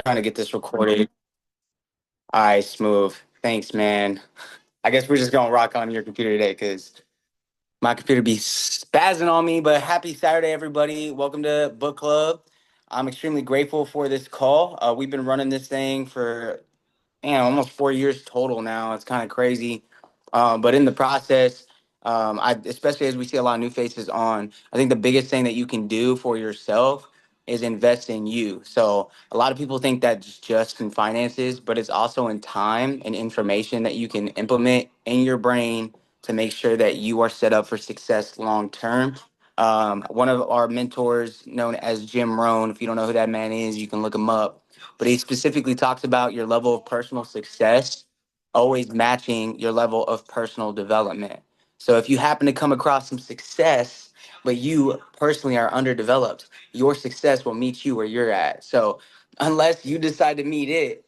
Trying to get this recorded. All right, smooth. Thanks, man. I guess we're just gonna rock on your computer today because my computer be spazzing on me. But happy Saturday, everybody. Welcome to Book Club. I'm extremely grateful for this call. We've been running this thing for almost 4 years total now. It's kind of crazy. But in the process, especially as we see a lot of new faces on, I think the biggest thing that you can do for yourself is invest in you. So a lot of people think that's just in finances, but it's also in time and information that you can implement in your brain to make sure that you are set up for success long term. One of our mentors, known as Jim Rohn, if you don't know who that man is, you can look him up, but he specifically talks about your level of personal success always matching your level of personal development. So if you happen to come across some success, but you personally are underdeveloped, your success will meet you where you're at. So unless you decide to meet it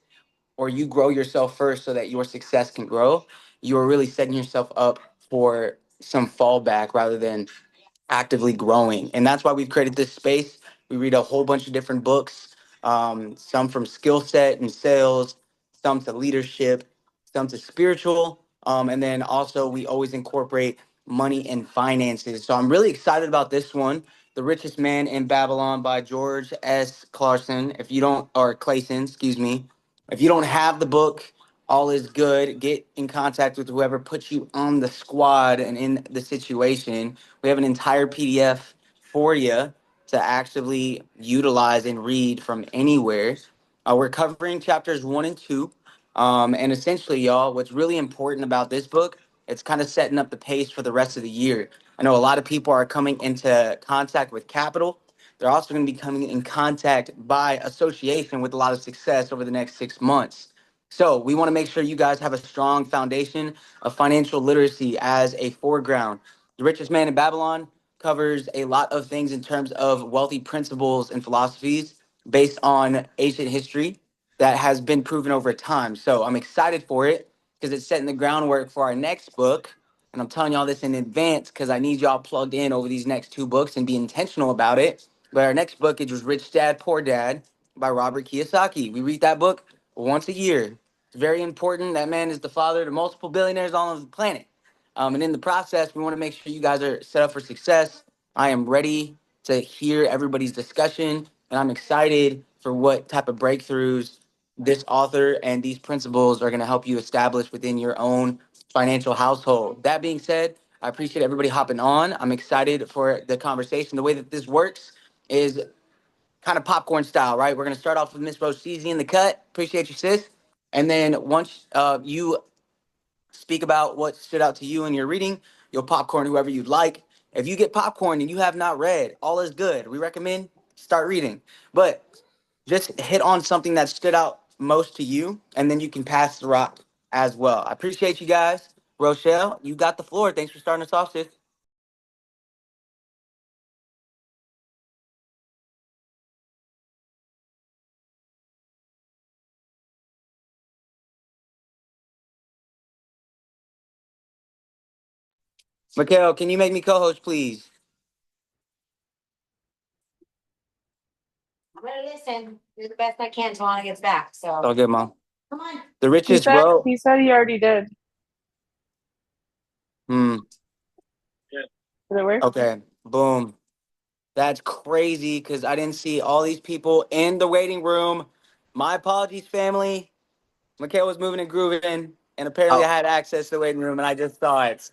or you grow yourself first so that your success can grow, you are really setting yourself up for some fallback rather than actively growing. And that's why we've created this space. We read a whole bunch of different books, some from skill set and sales, some to leadership, some to spiritual. And then also, we always incorporate money and finances. So I'm really excited about this one, The Richest Man in Babylon by George S. Clason. If you don't, or Clason, excuse me. If you don't have the book, all is good. Get in contact with whoever puts you on the squad and in the situation. We have an entire PDF for you to actively utilize and read from anywhere. We're covering chapters 1 and 2. And essentially, y'all, what's really important about this book, it's kind of setting up the pace for the rest of the year. I know a lot of people are coming into contact with capital. They're also going to be coming in contact by association with a lot of success over the next 6 months. So we want to make sure you guys have a strong foundation of financial literacy as a foreground. The Richest Man in Babylon covers a lot of things in terms of wealthy principles and philosophies based on ancient history that has been proven over time. So I'm excited for it because it's setting the groundwork for our next book. And I'm telling y'all this in advance because I need y'all plugged in over these next two books and be intentional about it. But our next book is Rich Dad, Poor Dad by Robert Kiyosaki. We read that book once a year. It's very important. That man is the father to multiple billionaires on the planet. And in the process, we want to make sure you guys are set up for success. I am ready to hear everybody's discussion, and I'm excited for what type of breakthroughs this author and these principles are going to help you establish within your own financial household. That being said, I appreciate everybody hopping on. I'm excited for the conversation. The way that this works is kind of popcorn style, right? We're going to start off with Miss Rose in the cut. Appreciate you, sis. And then once you speak about what stood out to you in your reading, you'll popcorn whoever you'd like. If you get popcorn and you have not read, all is good. We recommend start reading. But just hit on something that stood out most to you, and then you can pass the rock as well. I appreciate you guys. Rochelle, you got the floor. Thanks for starting us off, sis. Mikhail, can you make me co-host, please? I'm gonna listen, do the best I can until Anna gets back. So All good, Mom. come on. The He richest said row. he said he already did. Hmm. Did it work? Okay. Boom. That's crazy because I didn't see all these people in the waiting room. My apologies, family. Mikhail was moving and grooving, and apparently I Oh, had access to the waiting room, and I just saw it.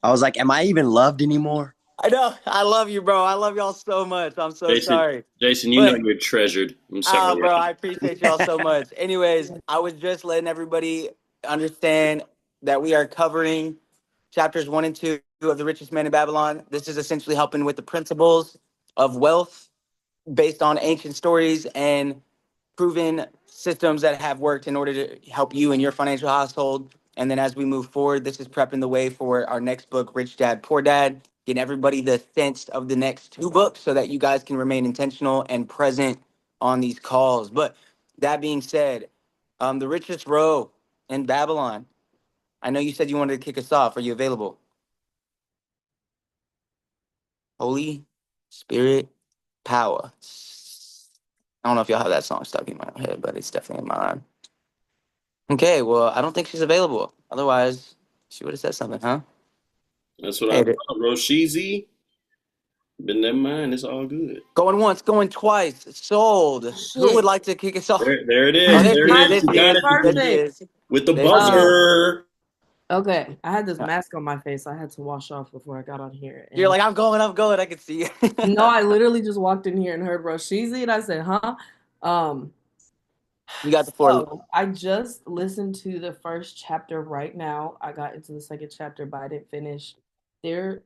I was like, am I even loved anymore? I know. I love you, bro. I love y'all so much. I'm so Jason, sorry. Jason, you know But, you're treasured. I'm sorry. bro, I appreciate y'all so much. Anyways, I was just letting everybody understand that we are covering chapters 1 and 2 of The Richest Man in Babylon. This is essentially helping with the principles of wealth based on ancient stories and proven systems that have worked in order to help you in your financial household. And then as we move forward, this is prepping the way for our next book, Rich Dad, Poor Dad, getting everybody the sense of the next two books so that you guys can remain intentional and present on these calls. But that being said, the richest row in Babylon. I know you said you wanted to kick us off. Are you available? Holy Spirit power. I don't know if y'all have that song stuck in my head, but it's definitely in mine. Okay, well, I don't think she's available. Otherwise, she would have said something, huh? That's what I Hey, thought, bro. Sheezy, but never mind. It's all good. going once, going twice. Sold. Who would Shit. like to kick us off? There it Oh, is. there There she it is. is. There Mine, She she got is. it. mine's There she perfect. is. With the There she is. buzzer. Okay, I had this mask on my face. I had to wash off before I got on here. You're And like, I'm going, I'm going. I can see you. no, I literally just walked in here and heard Roshizi, and I said, "Huh?" Um, You got the floor. so I just listened to the first chapter right now. I got into the second chapter, but I didn't finish. There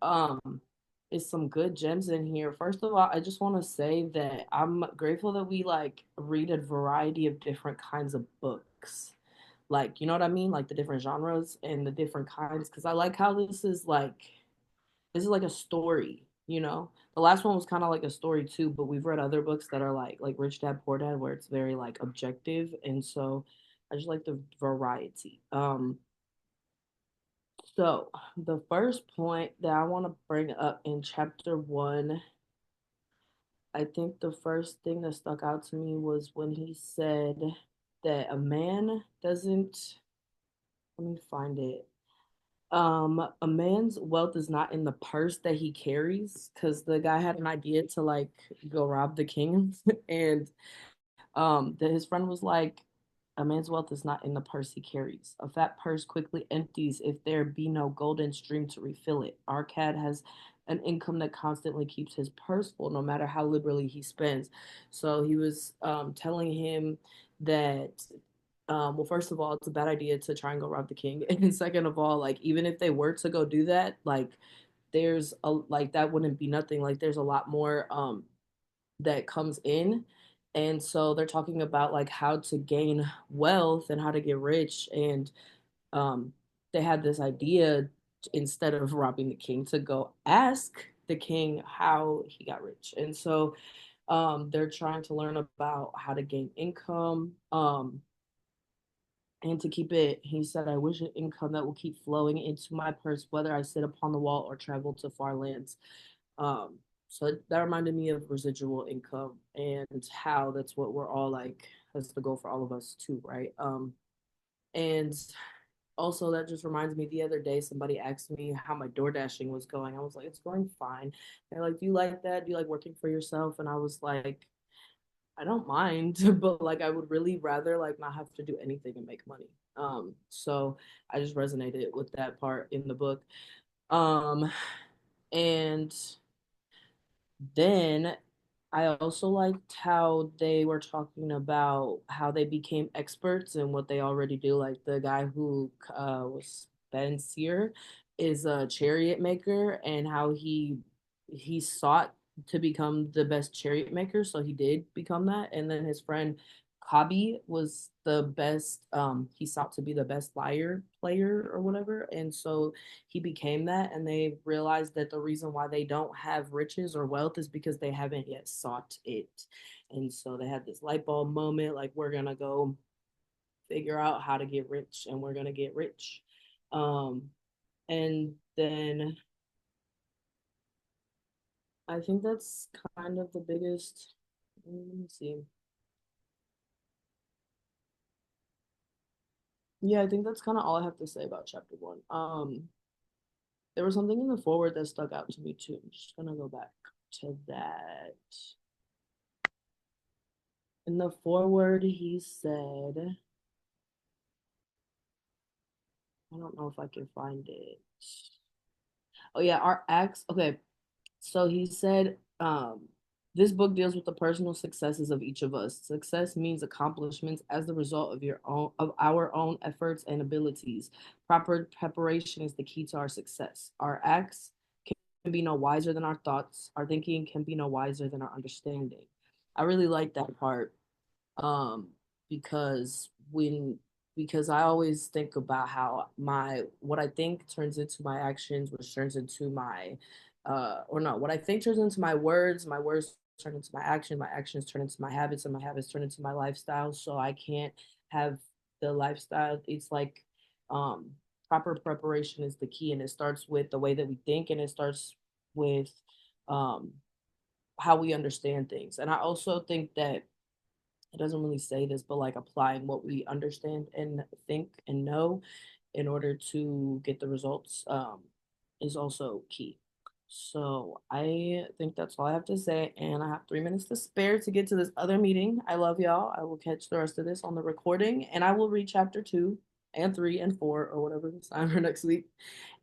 is some good gems in here. First of all, I just want to say that I'm grateful that we like read a variety of different kinds of books. Like, you know what I mean? Like the different genres and the different kinds. Because I like how this is like a story, you know? The last one was kind of like a story too, but we've read other books that are like Rich Dad Poor Dad, where it's very like objective, and so I just like the variety. So the first point that I want to bring up in chapter one, I think the first thing that stuck out to me was when he said that a man doesn't, let me find it. A man's wealth is not in the purse that he carries, because the guy had an idea to like go rob the king, and that his friend was like, a man's wealth is not in the purse he carries. A fat purse quickly empties if there be no golden stream to refill it. Our cat has an income that constantly keeps his purse full, no matter how liberally he spends. So he was telling him that, well, first of all, it's a bad idea to try and go rob the king. And second of all, like, even if they were to go do that, like, there's a, like, that wouldn't be nothing. Like, there's a lot more that comes in. And so they're talking about like how to gain wealth and how to get rich. And um, they had this idea, instead of robbing the king, to go ask the king how he got rich. And so they're trying to learn about how to gain income. And to keep it, he said, I wish an income that will keep flowing into my purse, whether I sit upon the wall or travel to far lands. Um, so that reminded me of residual income and how that's what we're all like, that's the goal for all of us too, right? And also that just reminds me, the other day somebody asked me how my door dashing was going. I was like, it's going fine. They're like, do you like that? Do you like working for yourself? And I was like, I don't mind, but like I would really rather like not have to do anything and make money. So I just resonated with that part in the book. Um, and then I also liked how they were talking about how they became experts in what they already do. Like the guy who was Ben Sear is a chariot maker, and how he sought to become the best chariot maker, so he did become that. And then his friend Hobby was the best. He sought to be the best lyre player or whatever, and so he became that. And they realized that the reason why they don't have riches or wealth is because they haven't yet sought it. And so they had this light bulb moment, like, we're gonna go figure out how to get rich, and we're gonna get rich. And then I think that's kind of the biggest, let me see, yeah, I think that's kind of all I have to say about chapter one. There was something in the forward that stuck out to me too. I'm just gonna go back to that. In the forward, he said, I don't know if I can find it. Oh yeah, our acts. Okay, so he said, this book deals with the personal successes of each of us. Success means accomplishments as the result of our own efforts and abilities. Proper preparation is the key to our success. Our acts can be no wiser than our thoughts. Our thinking can be no wiser than our understanding. I really like that part, um, because when because I always think about how my what I think turns into my actions, which turns into my or no, what I think turns into my words turn into my actions turn into my habits, and my habits turn into my lifestyle. So I can't have the lifestyle. It's like um proper preparation is the key, and it starts with the way that we think, and it starts with um how we understand things. And I also think that it doesn't really say this, but like applying what we understand and think and know in order to get the results is also key. So I think that's all I have to say, and I have 3 minutes to spare to get to this other meeting. I love y'all. I will catch the rest of this on the recording, and I will read chapter 2 and 3 and 4 or whatever it's time for next week,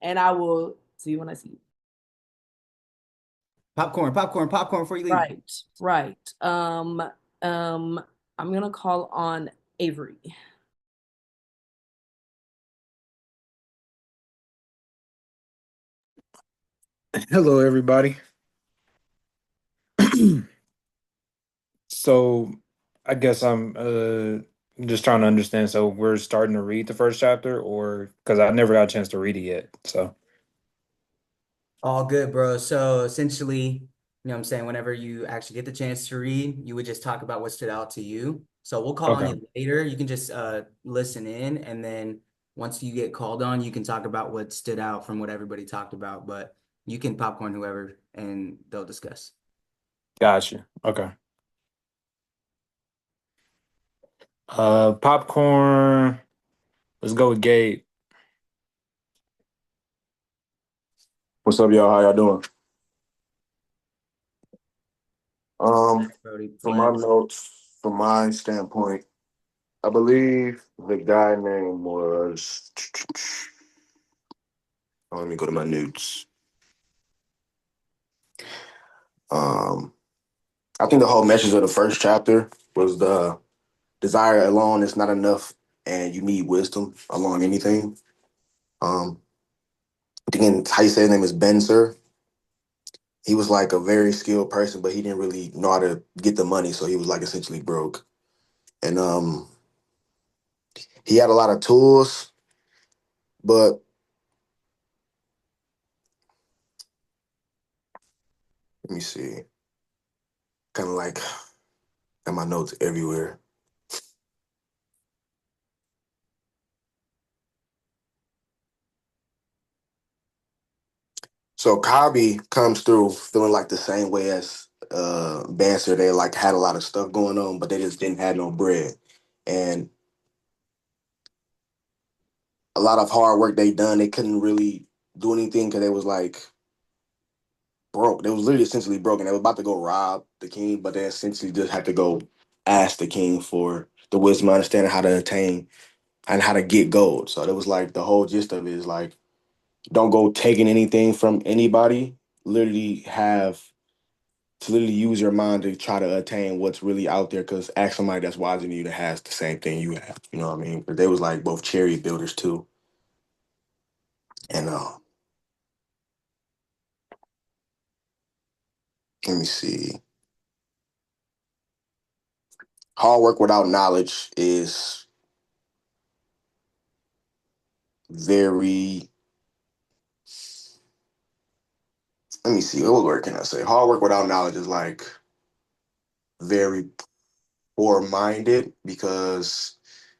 and I will see you when I see you. Popcorn, popcorn, popcorn before you leave. Right. Um, I'm gonna call on Avery. Hello, everybody. So, I guess I'm just trying to understand. So, we're starting to read the first chapter, or because I never got a chance to read it yet. So, All good, bro. So essentially, you know what I'm saying, whenever you actually get the chance to read, you would just talk about what stood out to you. So we'll call on okay, you later. You can just listen in, and then once you get called on, you can talk about what stood out from what everybody talked about, but you can popcorn whoever and they'll discuss. gotcha. Okay. Popcorn. Let's go with Gabe. What's up, y'all? How y'all doing? Brody, go From my ahead. notes, from my standpoint, I believe the guy name was. Oh, let me go to my notes. Um, I think the whole message of the first chapter was the desire alone is not enough, and you need wisdom along anything. Um, I think how you say his name is Ben Sir. He was like a very skilled person, but he didn't really know how to get the money, so he was like essentially broke. And he had a lot of tools, but let me see. Kind of like got my notes everywhere. So Kabi comes through feeling like the same way as Banser. They like had a lot of stuff going on, but they just didn't have no bread. And a lot of hard work they done, they couldn't really do anything because they was like broke. They was literally essentially broken. They was about to go rob the king, but they essentially just had to go ask the king for the wisdom, understanding how to attain and how to get gold. So it was like the whole gist of it is like don't go taking anything from anybody. Literally have to literally use your mind to try to attain what's really out there. Because ask somebody that's wiser than you that has the same thing you have. You know what I mean? But they was like both chariot builders too. And let me see. Hard work without knowledge is very. Let me see. What word can I say? Hard work without knowledge is like very poor minded because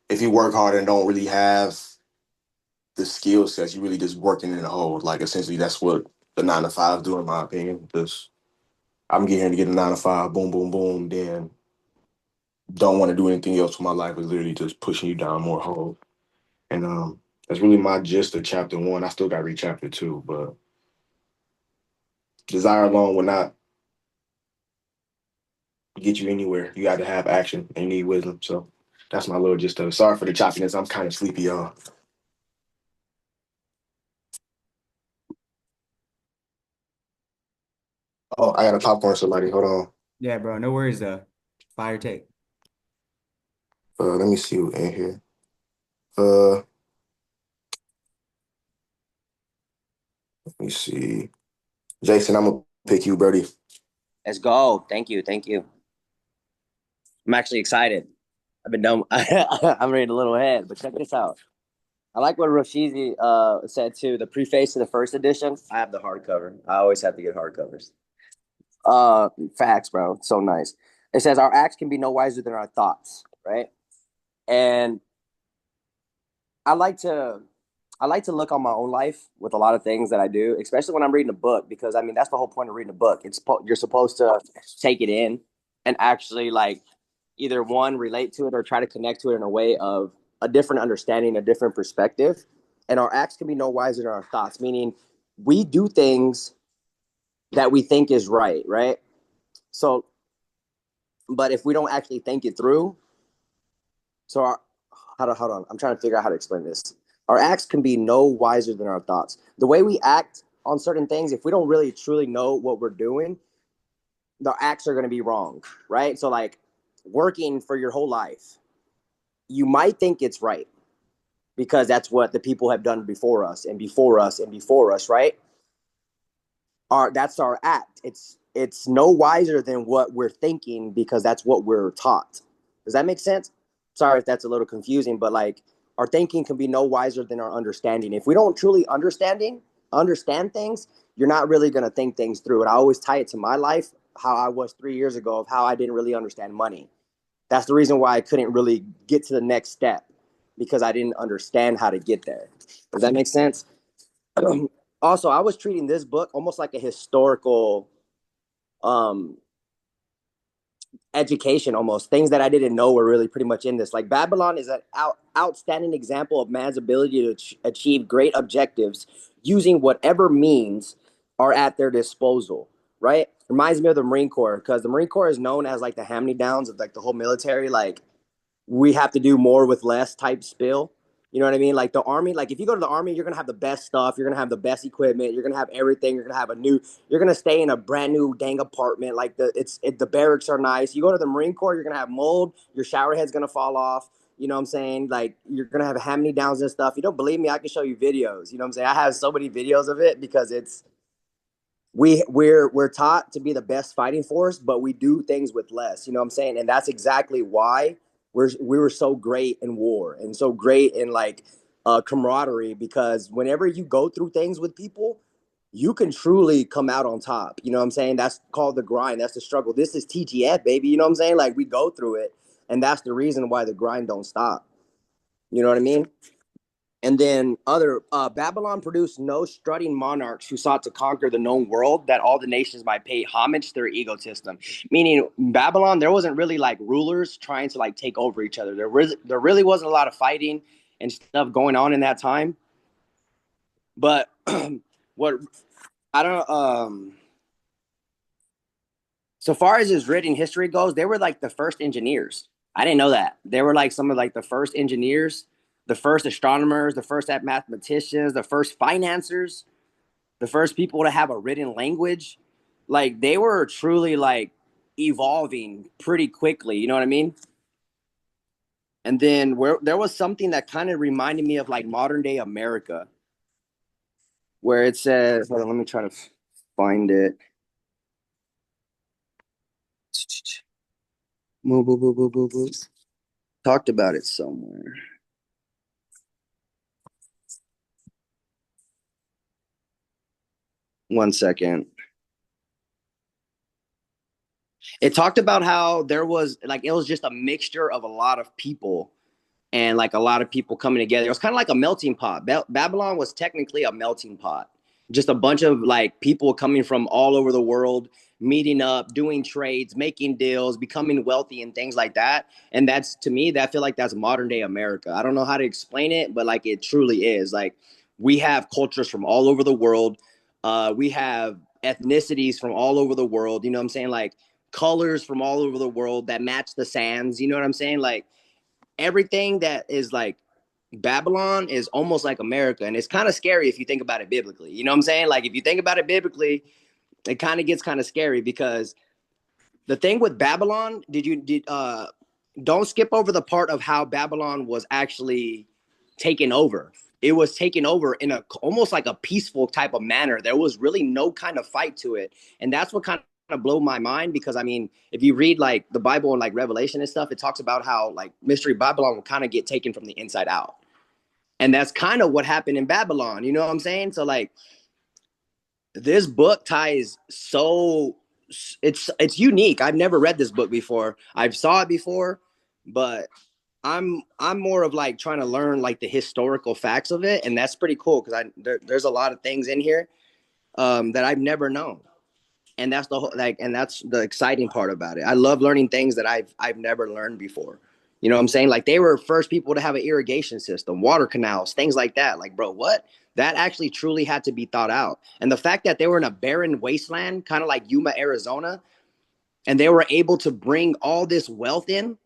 if you work hard and don't really have the skill sets, you really just working in a hole. Like essentially, that's what the 9 to 5 do, in my opinion. Just I'm getting here to get a 9 to 5, boom, boom, boom. Then don't want to do anything else with my life. Is literally just pushing you down more hole. And that's really my gist of chapter 1. I still got to read chapter 2, but desire alone will not get you anywhere. You got to have action and you need wisdom. So that's my little gist of it. Sorry for the choppiness. I'm kind of sleepy, y'all. Oh, I got to popcorn somebody. Hold on. Yeah, bro, no worries though. Fire take. Let me see who in here. Uh, let me see. Jason, I'm gonna pick you, Brody. Let's go. Thank you. Thank you. I'm actually excited. I've been done. I'm reading a little ahead, but check this out. I like what Roshizi said too. The preface to the first edition. I have the hardcover. I always have to get hardcovers. Facts, bro. It's so nice. It says our acts can be no wiser than our thoughts, right? And I like to I like to look on my own life with a lot of things that I do, especially when I'm reading a book, because I mean that's the whole point of reading a book. You're supposed to take it in and actually like either one, relate to it or try to connect to it in a way of a different understanding, a different perspective. And our acts can be no wiser than our thoughts, meaning we do things that we think is right, right? So, but if we don't actually think it through, so hold on, I'm trying to figure out how to explain this. Our acts can be no wiser than our thoughts. The way we act on certain things, if we don't really truly know what we're doing, the acts are going to be wrong, right? So, like working for your whole life, you might think it's right because that's what the people have done before us and before us and before us, right? That's our act. It's no wiser than what we're thinking because that's what we're taught. Does that make sense? Sorry if that's a little confusing, but like our thinking can be no wiser than our understanding. If we don't truly understand things, you're not really going to think things through. And I always tie it to my life, how I was 3 years ago, of how I didn't really understand money. That's the reason why I couldn't really get to the next step, because I didn't understand how to get there. Does that make sense? Also, I was treating this book almost like a historical um education, almost things that I didn't know were really pretty much in this. Like Babylon is an outstanding example of man's ability to achieve great objectives using whatever means are at their disposal, right? Reminds me of the Marine Corps, because the Marine Corps is known as like the hand-me-downs of like the whole military. Like we have to do more with less type spill. You know what I mean? Like the army, like if you go to the army, you're gonna have the best stuff, you're gonna have the best equipment, you're gonna have everything, you're gonna have you're gonna stay in a brand new dang apartment. Like the barracks are nice. You go to the Marine Corps, you're gonna have mold, your shower head's gonna fall off. You know what I'm saying? Like you're gonna have hand-me-downs and stuff. You don't believe me? I can show you videos. You know what I'm saying? I have so many videos of it because we're taught to be the best fighting force, but we do things with less. You know what I'm saying? And that's exactly why we were so great in war and so great in like camaraderie, because whenever you go through things with people, you can truly come out on top. You know what I'm saying? That's called the grind. That's the struggle. This is TGF, baby. You know what I'm saying? Like we go through it, and that's the reason why the grind don't stop. You know what I mean? And then other Babylon produced no strutting monarchs who sought to conquer the known world, that all the nations might pay homage to their egotism. Meaning Babylon, there wasn't really like rulers trying to like take over each other. There really wasn't a lot of fighting and stuff going on in that time. But what I don't so far as his written history goes, they were like the first engineers. I didn't know that. They were like some of like the first engineers, the first astronomers, the first mathematicians, the first financiers, the first people to have a written language. Like they were truly like evolving pretty quickly. You know what I mean? And then where there was something that kind of reminded me of like modern day America, where it says, hold on, let me try to find it. Move, move, move, move, move. Talked about it somewhere. One second. It talked about how there was like it was just a mixture of a lot of people, and like a lot of people coming together. It was kind of like a melting pot. Babylon was technically a melting pot. Just a bunch of like people coming from all over the world, meeting up, doing trades, making deals, becoming wealthy and things like that. And that's, to me, that I feel like that's modern day America. I don't know how to explain it, but like it truly is. Like we have cultures from all over the world. We have ethnicities from all over the world. You know what I'm saying? Like colors from all over the world that match the sands. You know what I'm saying? Like everything that is like Babylon is almost like America. And it's kind of scary if you think about it biblically. You know what I'm saying? Like if you think about it biblically, it kind of gets kind of scary, because the thing with Babylon, don't skip over the part of how Babylon was actually taken over. It was taken over in a almost like a peaceful type of manner. There was really no kind of fight to it. And that's what kind of blew my mind, because I mean, if you read like the Bible and like Revelation and stuff, it talks about how like Mystery Babylon will kind of get taken from the inside out. And that's kind of what happened in Babylon. You know what I'm saying? So like this book ties so it's unique. I've never read this book before. I've saw it before, but I'm more of like trying to learn like the historical facts of it, and that's pretty cool because there's a lot of things in here that I've never known. And that's the whole and that's the exciting part about it. I love learning things that I've never learned before. You know what I'm saying? Like they were first people to have an irrigation system, water canals, things like that. Like, bro, what? That actually truly had to be thought out. And the fact that they were in a barren wasteland, kind of like Yuma, Arizona, and they were able to bring all this wealth in,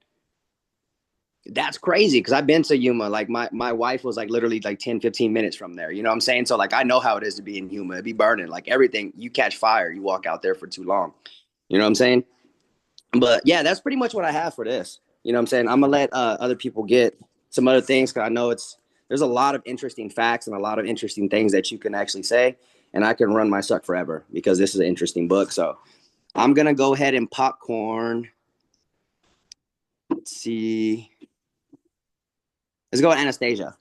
that's crazy. Because I've been to Yuma. Like my wife was like literally like 10, 15 minutes from there. You know what I'm saying? So like I know how it is to be in Yuma. It'd be burning. Like everything, you catch fire, you walk out there for too long. You know what I'm saying? But yeah, that's pretty much what I have for this. You know what I'm saying? I'm gonna let other people get some other things because I know there's a lot of interesting facts and a lot of interesting things that you can actually say, and I can run my suck forever because this is an interesting book. So I'm gonna go ahead and popcorn. Let's see. Let's go with Anastasia.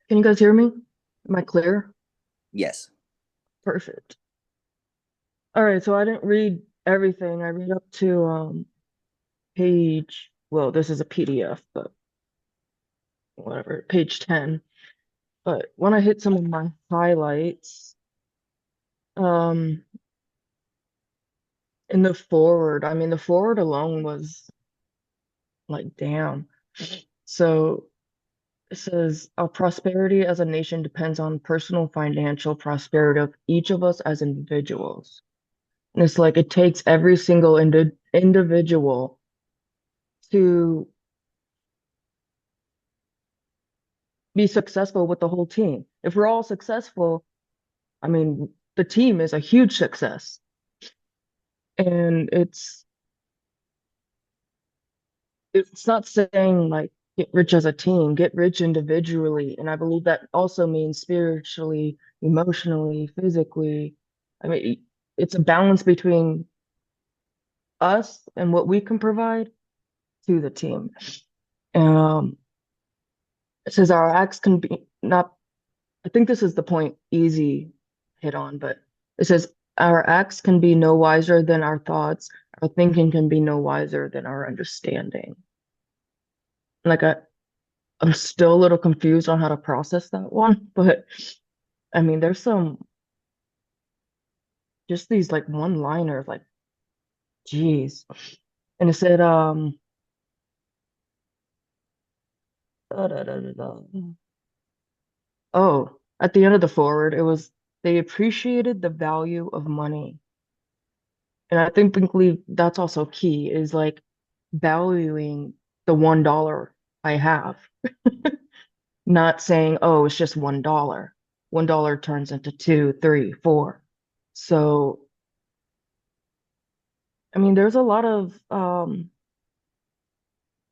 Can you guys hear me? Am I clear? Yes. Perfect. All right, so I didn't read everything. I read up to page, well, this is a PDF, but whatever, page 10. But when I hit some of my highlights, um, in the forward, I mean, the forward alone was like, damn. So it says, our prosperity as a nation depends on personal financial prosperity of each of us as individuals. And it's like it takes every single individual to be successful with the whole team. If we're all successful, I mean, the team is a huge success. And it's not saying like get rich as a team, get rich individually. And I believe that also means spiritually, emotionally, physically. I mean, it's a balance between us and what we can provide to the team. Um, it says our acts can be not, I think this is the point Easy hit on, but it says our acts can be no wiser than our thoughts. Our thinking can be no wiser than our understanding. Like I'm still a little confused on how to process that one, but I mean, there's some just these like one-liners, like, geez. And it said, da, da, da, da, da. Oh, at the end of the forward, it was they appreciated the value of money. And I think believe that's also key is like valuing the $1 I have, not saying, oh, it's just $1. $1 turns into two, three, four. So, I mean, there's a lot of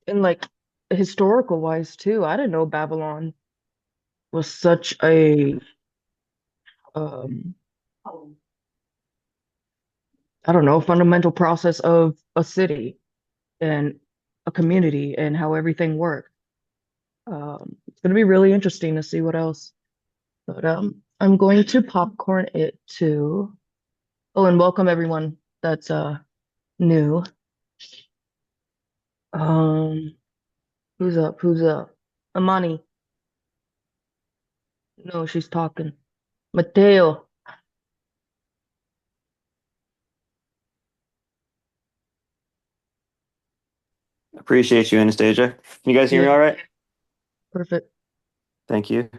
and like historical wise too. I didn't know Babylon was such a um I don't know, fundamental process of a city and a community and how everything worked. It's going to be really interesting to see what else. But I'm going to popcorn it too. Oh, and welcome everyone that's new. Um, who's up? Who's up? Amani. No, she's talking. Mateo. Appreciate you, Anastasia. Can you guys hear me Yeah, all right? perfect. Thank you.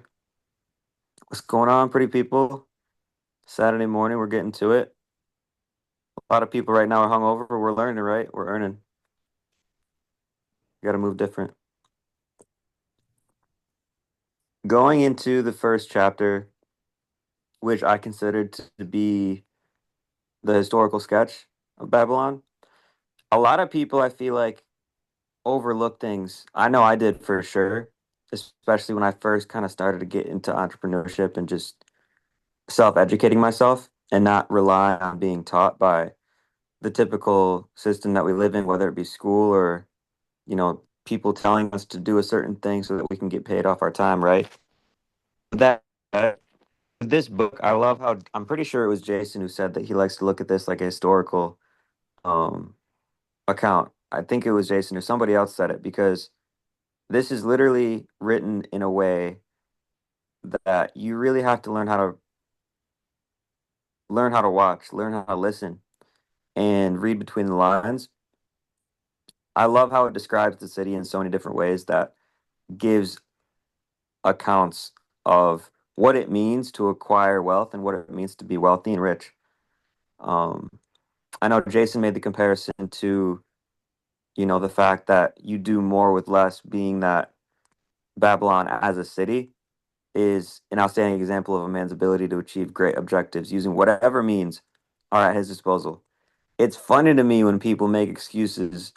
What's going on, pretty people? Saturday morning, we're getting to it. A lot of people right now are hungover. We're learning, right? We're earning. Got to move different. Going into the first chapter, which I considered to be the historical sketch of Babylon, a lot of people I feel like overlook things. I know I did for sure, especially when I first kind of started to get into entrepreneurship and just self-educating myself and not rely on being taught by the typical system that we live in, whether it be school or, people telling us to do a certain thing so that we can get paid off our time, right? That this book, I love how I'm pretty sure it was Jason who said that he likes to look at this like a historical um account. I think it was Jason or somebody else said it because this is literally written in a way that you really have to learn how to watch, learn how to listen, and read between the lines. I love how it describes the city in so many different ways that gives accounts of what it means to acquire wealth and what it means to be wealthy and rich. Um, I know Jason made the comparison to, the fact that you do more with less, being that Babylon as a city is an outstanding example of a man's ability to achieve great objectives using whatever means are at his disposal. It's funny to me when people make excuses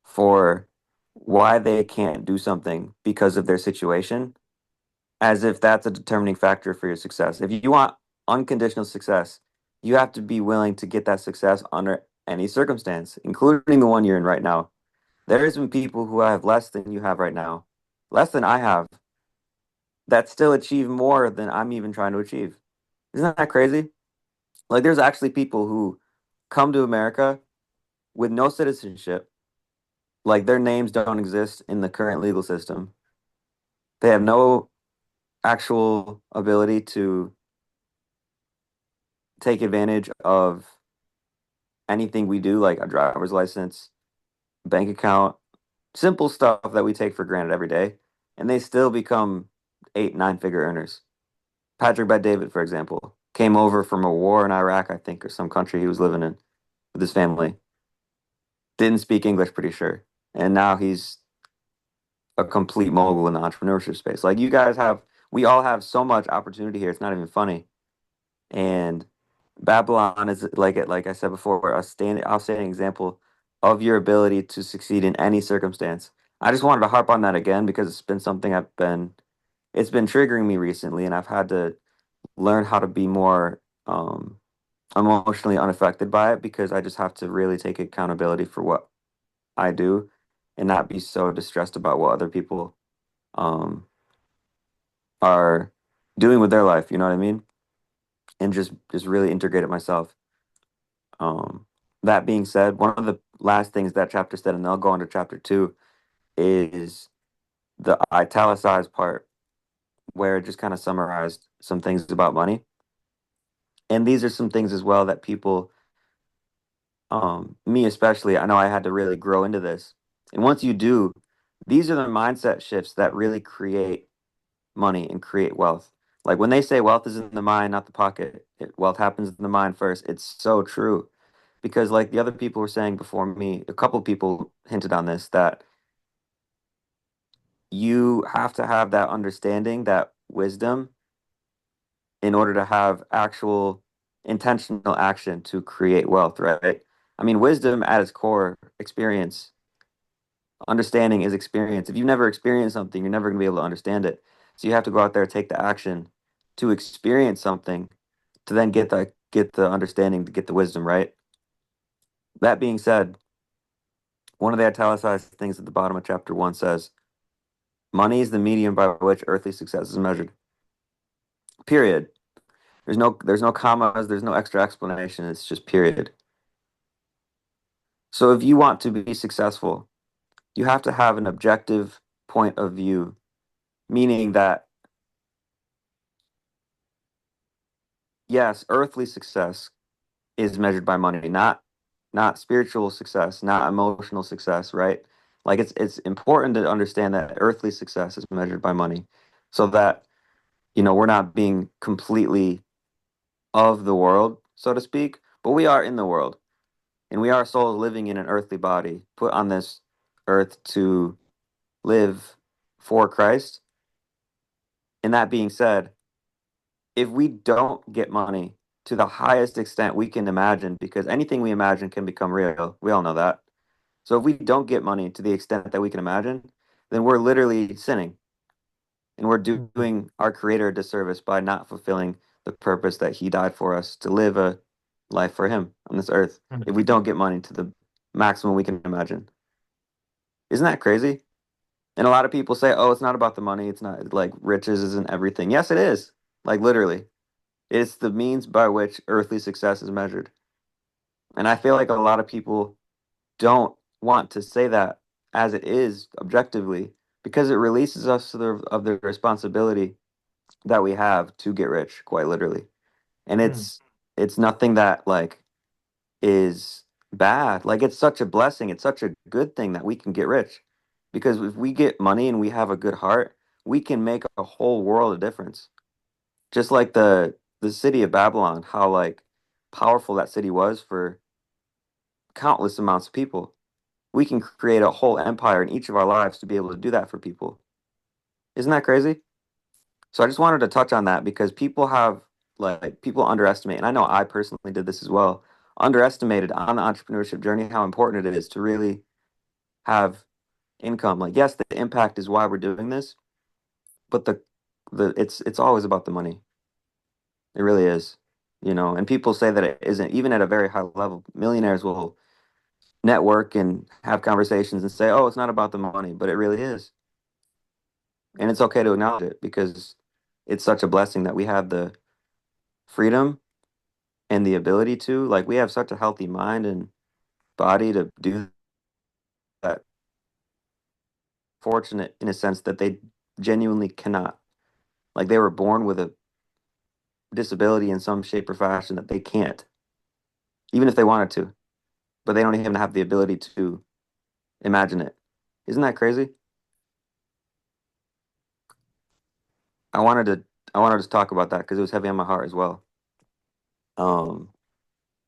for why they can't do something because of their situation, as if that's a determining factor for your success. If you want unconditional success, you have to be willing to get that success under any circumstance, including the one you're in right now. There's been people who have less than you have right now, less than I have, that still achieve more than I'm even trying to achieve. Isn't that crazy? Like, there's actually people who come to America with no citizenship, like their names don't exist in the current legal system. They have no actual ability to take advantage of anything we do, like a driver's license, bank account, simple stuff that we take for granted every day, and they still become 8, 9 figure earners. Patrick Bet David, for example, came over from a war in Iraq, I think, or some country he was living in with his family. Didn't speak English, pretty sure. And now he's a complete mogul in the entrepreneurship space. Like, we all have so much opportunity here. It's not even funny. And Babylon is, like I said before, a outstanding example of your ability to succeed in any circumstance. I just wanted to harp on that again because it's been something it's been triggering me recently, and I've had to learn how to be more emotionally unaffected by it, because I just have to really take accountability for what I do and not be so distressed about what other people um, are doing with their life. You know what I mean? And just really integrate it myself. Um, that being said, one of the last things that chapter said, and then I'll go into chapter 2, is the italicized part where it just kind of summarized some things about money. And these are some things as well that people, me especially, I know I had to really grow into this. And once you do, these are the mindset shifts that really create money and create wealth. Like, when they say wealth is in the mind, not the pocket, wealth happens in the mind first. It's so true. Because, like the other people were saying before me, a couple of people hinted on this, that you have to have that understanding, that wisdom, in order to have actual intentional action to create wealth, right? I mean, wisdom at its core, experience, understanding is experience. If you've never experienced something, you're never going to be able to understand it. So you have to go out there, take the action to experience something, to then get the understanding, to get the wisdom, right? That being said, one of the italicized things at the bottom of chapter 1 says, money is the medium by which earthly success is measured. Period. There's no commas, there's no extra explanation, it's just period. So if you want to be successful, you have to have an objective point of view, meaning that, yes, earthly success is measured by money, not spiritual success, not emotional success, right? Like, it's important to understand that earthly success is measured by money, so that we're not being completely of the world, so to speak, but we are in the world, and we are souls living in an earthly body, put on this earth to live for Christ. And that being said, if we don't get money to the highest extent we can imagine, because anything we imagine can become real, we all know that. So if we don't get money to the extent that we can imagine, then we're literally sinning, and we're doing our Creator a disservice by not fulfilling the purpose that He died for us, to live a life for Him on this earth, if we don't get money to the maximum we can imagine. Isn't that crazy? And a lot of people say, oh, it's not about the money. It's not, like, riches isn't everything. Yes, it is. Like, literally. It's the means by which earthly success is measured. And I feel like a lot of people don't want to say that as it is objectively, because it releases us of the responsibility that we have to get rich, quite literally. And it's nothing that like is bad. Like it's such a blessing. It's such a good thing that we can get rich. Because if we get money and we have a good heart, we can make a whole world of difference. Just like the city of Babylon, how like powerful that city was for countless amounts of people. We can create a whole empire in each of our lives to be able to do that for people. Isn't that crazy? So I just wanted to touch on that because people have like people underestimate, and I know I personally did this as well, underestimated on the entrepreneurship journey how important it is to really have income. Like yes, the impact is why we're doing this, but the it's always about the money. It really is. You know, and people say that it isn't, even at a very high level. Millionaires will network and have conversations and say, "Oh, it's not about the money," but it really is. And it's okay to acknowledge it because it's such a blessing that we have the freedom and the ability to, like, we have such a healthy mind and body to do that. Fortunate in a sense that they genuinely cannot. Like they were born with a disability in some shape or fashion that they can't, even if they wanted to, but they don't even have the ability to imagine it. Isn't that crazy? I wanted to I wanted to talk about that because it was heavy on my heart as well. Um,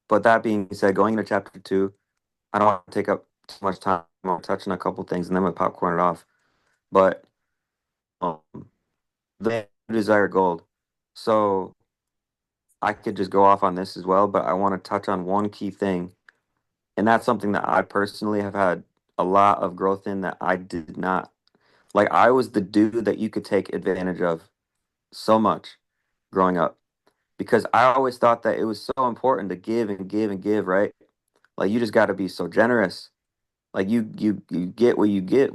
but that being said, going into chapter two, I don't want to take up too much time. I'm gonna touch on a couple things and then we'll popcorn it off. But um, the desired gold. So I could just go off on this as well, but I want to touch on one key thing, and that's something that I personally have had a lot of growth in that I did not like. I was the dude that you could take advantage of so much growing up because I always thought that it was so important to give and give and give, right? Like you just got to be so generous. Like you get what you get,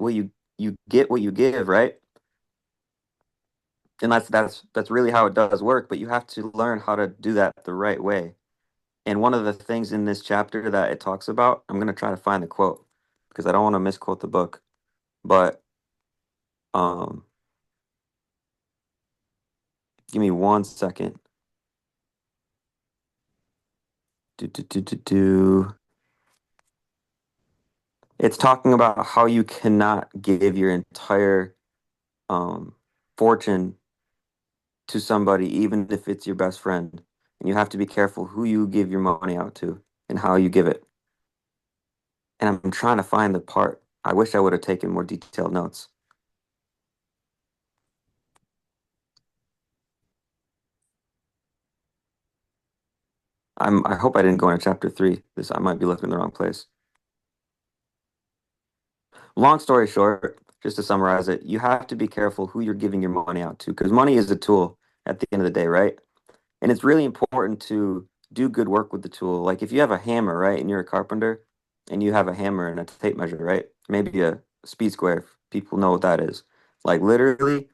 you get what you give, right? And that's really how it does work, but you have to learn how to do that the right way. And one of the things in this chapter that it talks about, I'm going to try to find the quote because I don't want to misquote the book, but um give me 1 second. Do. It's talking about how you cannot give your entire um fortune to somebody even if it's your best friend. And you have to be careful who you give your money out to and how you give it. And I'm trying to find the part. I wish I would have taken more detailed notes. I hope I didn't go into chapter three. This I might be looking in the wrong place. Long story short, just to summarize it, you have to be careful who you're giving your money out to because money is a tool at the end of the day, right? And it's really important to do good work with the tool. Like if you have a hammer, right, and you're a carpenter and you have a hammer and a tape measure, right? Maybe a speed square, if people know what that is. Like literally,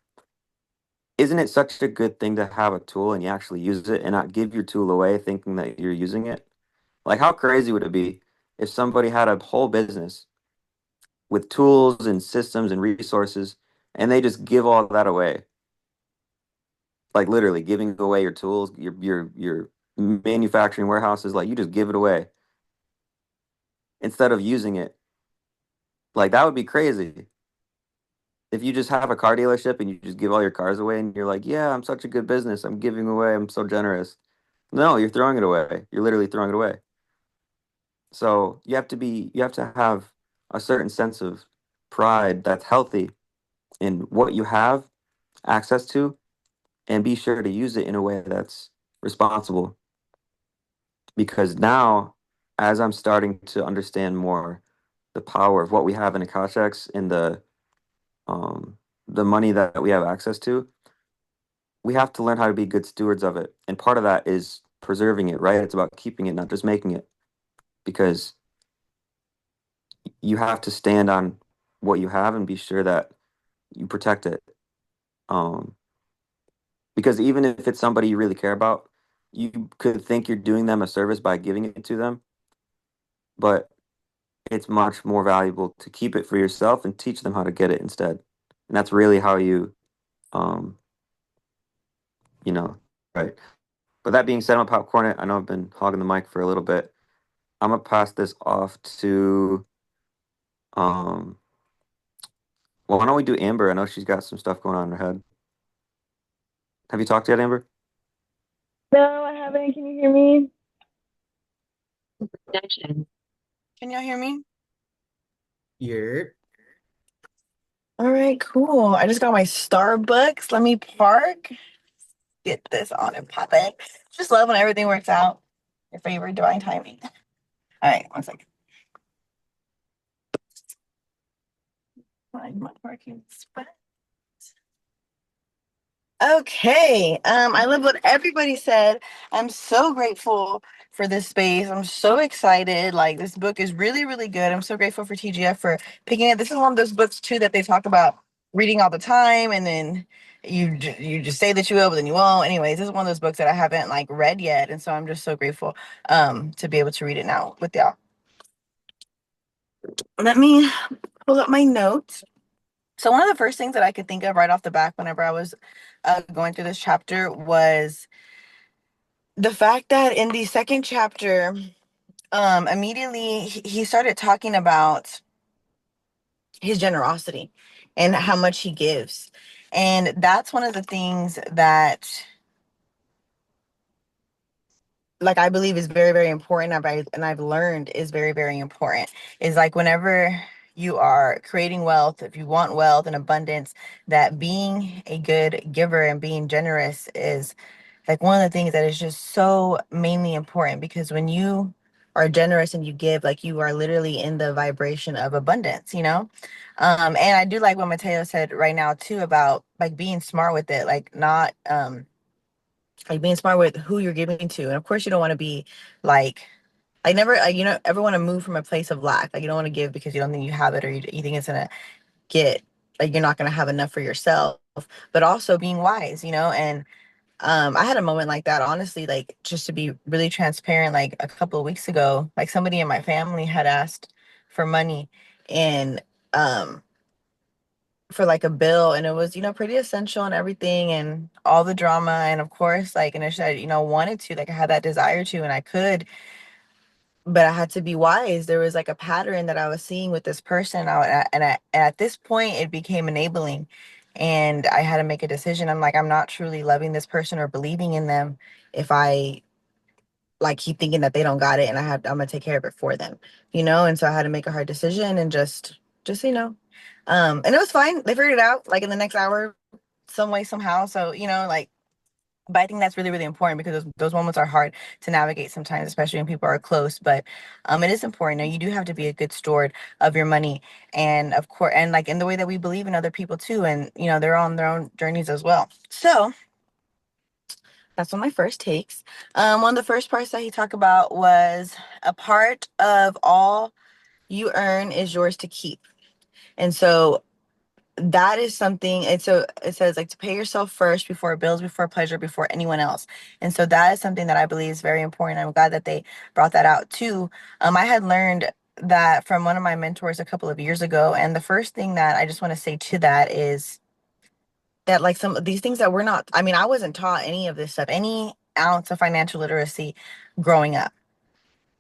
isn't it such a good thing to have a tool and you actually use it and not give your tool away thinking that you're using it? Like how crazy would it be if somebody had a whole business with tools and systems and resources and they just give all that away? Like literally giving away your tools, your manufacturing warehouses, like you just give it away instead of using it. Like that would be crazy. If you just have a car dealership and you just give all your cars away and you're like, "Yeah, I'm such a good business. I'm giving away. I'm so generous." No, you're throwing it away. You're literally throwing it away. So, you have to have a certain sense of pride that's healthy in what you have access to and be sure to use it in a way that's responsible. Because now, as I'm starting to understand more the power of what we have in Akashics and um the money that we have access to, we have to learn how to be good stewards of it. And part of that is preserving it, right? It's about keeping it, not just making it. Because you have to stand on what you have and be sure that you protect it. Um, because even if it's somebody you really care about, you could think you're doing them a service by giving it to them, but it's much more valuable to keep it for yourself and teach them how to get it instead. and that's really how you, um, you know, right. But that being said, I'm gonna popcorn it. I know I've been hogging the mic for a little bit. I'm gonna pass this off to, um, well, why don't we do Amber? I know she's got some stuff going on in her head. Have you talked yet, Amber? No, I haven't. Can you hear me? Can y'all hear me? You're All right, cool. I just got my Starbucks. Let me park. Get this on and pop it. Just love when everything works out. Your favorite divine timing. All right, one second. Find my parking spot. Okay. I love what everybody said. I'm so grateful for this space. I'm so excited. Like this book is really, really good. I'm so grateful for TGF for picking it. This is one of those books too that they talk about reading all the time, and then you just say that you will, but then you won't. Anyways, this is one of those books that I haven't like read yet, and so I'm just so grateful to be able to read it now with y'all. Let me pull up my notes. So one of the first things that I could think of right off the back whenever I was going through this chapter was the fact that in the second chapter, immediately he started talking about his generosity and how much he gives. And that's one of the things that like I believe is very, very important. I've learned is very, very important. Is like whenever you are creating wealth, if you want wealth and abundance, that being a good giver and being generous is like one of the things that is just so mainly important, because when you are generous and you give, like you are literally in the vibration of abundance, you know? And I do like what Mateo said right now too about like being smart with it, like being smart with who you're giving to. And of course you don't want to be like I never you know ever want to move from a place of lack. Like you don't want to give because you don't think you have it, or you think it's gonna get like you're not gonna have enough for yourself. But also being wise, you know. And I had a moment like that, honestly, like just to be really transparent, like a couple of weeks ago, like somebody in my family had asked for money, and um for like a bill, and it was, you know, pretty essential and everything and all the drama. And of course, like initially I, you know, wanted to, like I had that desire to, and I could, but I had to be wise. There was like a pattern that I was seeing with this person. And at this point it became enabling, and I had to make a decision. I'm like, I'm not truly loving this person or believing in them if I like keep thinking that they don't got it, and I'm gonna take care of it for them, you know. And so I had to make a hard decision and just you know, and it was fine. They figured it out like in the next hour, some way, somehow. So, you know, like, but I think that's really, really important, because those moments are hard to navigate sometimes, especially when people are close. But it is important. Now, you do have to be a good steward of your money. And of course, and like in the way that we believe in other people too. And, you know, they're on their own journeys as well. So that's one of my first takes. One of the first parts that he talked about was a part of all you earn is yours to keep. And so that is something. And so it says like to pay yourself first before bills, before pleasure, before anyone else. And so that is something that I believe is very important. I'm glad that they brought that out too. I had learned that from one of my mentors a couple of years ago. And the first thing that I just want to say to that is that like some of these things that we're not, I mean, I wasn't taught any of this stuff, any ounce of financial literacy growing up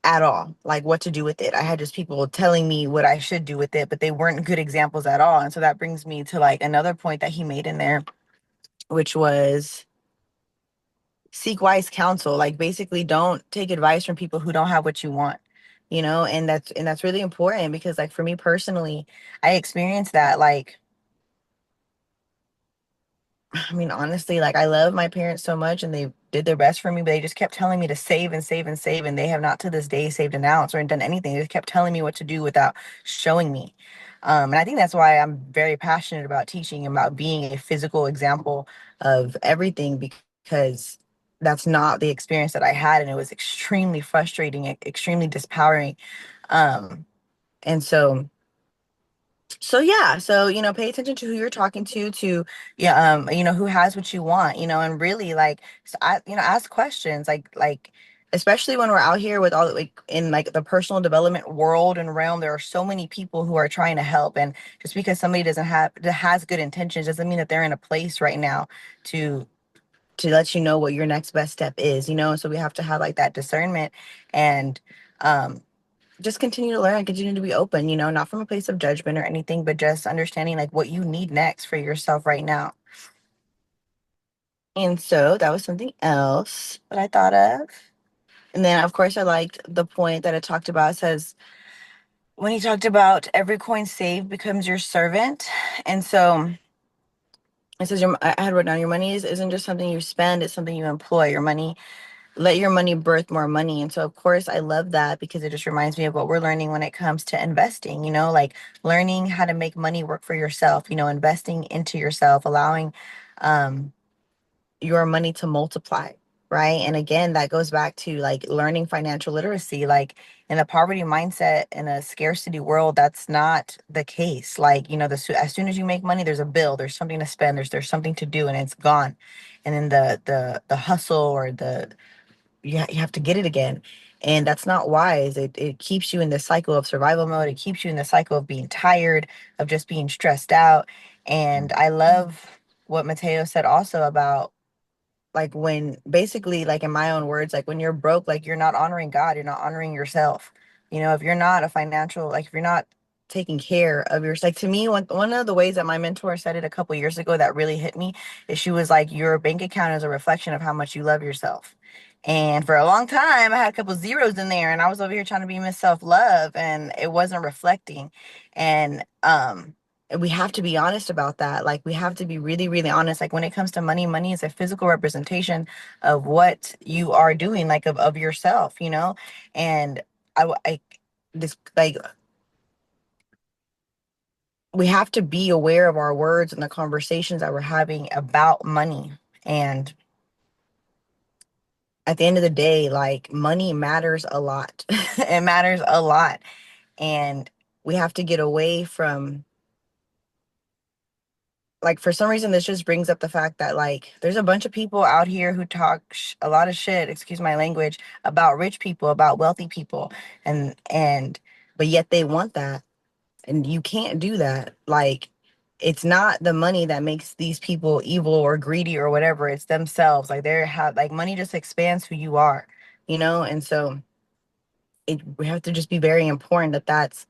at all, like what to do with it. I had just people telling me what I should do with it, but they weren't good examples at all. And so that brings me to like another point that he made in there, which was seek wise counsel. Like basically don't take advice from people who don't have what you want, you know. And that's really important, because like for me personally, I experienced that. Like, I mean, honestly, like I love my parents so much and they did their best for me, but they just kept telling me to save and save and save. And they have not to this day saved an ounce or done anything. They just kept telling me what to do without showing me. And I think that's why I'm very passionate about teaching, about being a physical example of everything, because that's not the experience that I had. And it was extremely frustrating, extremely disempowering. And so yeah, so you know, pay attention to who you're talking to yeah, you know, who has what you want, you know. And really like, so I, you know, ask questions like especially when we're out here with all like in like the personal development world and realm, there are so many people who are trying to help. And just because somebody doesn't have has good intentions doesn't mean that they're in a place right now to let you know what your next best step is, you know. So we have to have like that discernment and um just continue to learn and continue to be open, you know, not from a place of judgment or anything, but just understanding like what you need next for yourself right now. And so that was something else that I thought of. And then, of course, I liked the point that it talked about. It says, when he talked about every coin saved becomes your servant. And so it says, I had written down, your money isn't just something you spend, it's something you employ. Your money, let your money birth more money. And so, of course, I love that because it just reminds me of what we're learning when it comes to investing, you know, like learning how to make money work for yourself, you know, investing into yourself, allowing, your money to multiply, right? And again, that goes back to like learning financial literacy. Like in a poverty mindset, in a scarcity world, that's not the case. Like, you know, as soon as you make money, there's a bill, there's something to spend, there's something to do, and it's gone. And then the hustle or you have to get it again. And that's not wise. It keeps you in the cycle of survival mode. It keeps you in the cycle of being tired, of just being stressed out. And I love what Mateo said also about like when basically like in my own words, like when you're broke, like you're not honoring God, you're not honoring yourself. You know, if you're not a financial, like if you're not taking care of your, like to me, one of the ways that my mentor said it a couple years ago that really hit me is she was like, your bank account is a reflection of how much you love yourself. And for a long time I had a couple zeros in there and I was over here trying to be Miss Self-Love and it wasn't reflecting. And we have to be honest about that. Like we have to be really, really honest. Like when it comes to money, money is a physical representation of what you are doing, like of yourself, you know? And I this like we have to be aware of our words and the conversations that we're having about money. And at the end of the day, like money matters a lot. It matters a lot. And we have to get away from like for some reason this just brings up the fact that like there's a bunch of people out here who talk a lot of shit, excuse my language, about rich people, about wealthy people, and but yet they want that, and you can't do that. Like it's not the money that makes these people evil or greedy or whatever, it's themselves. Like they're have like money just expands who you are, you know. And so we have to just be very important that that's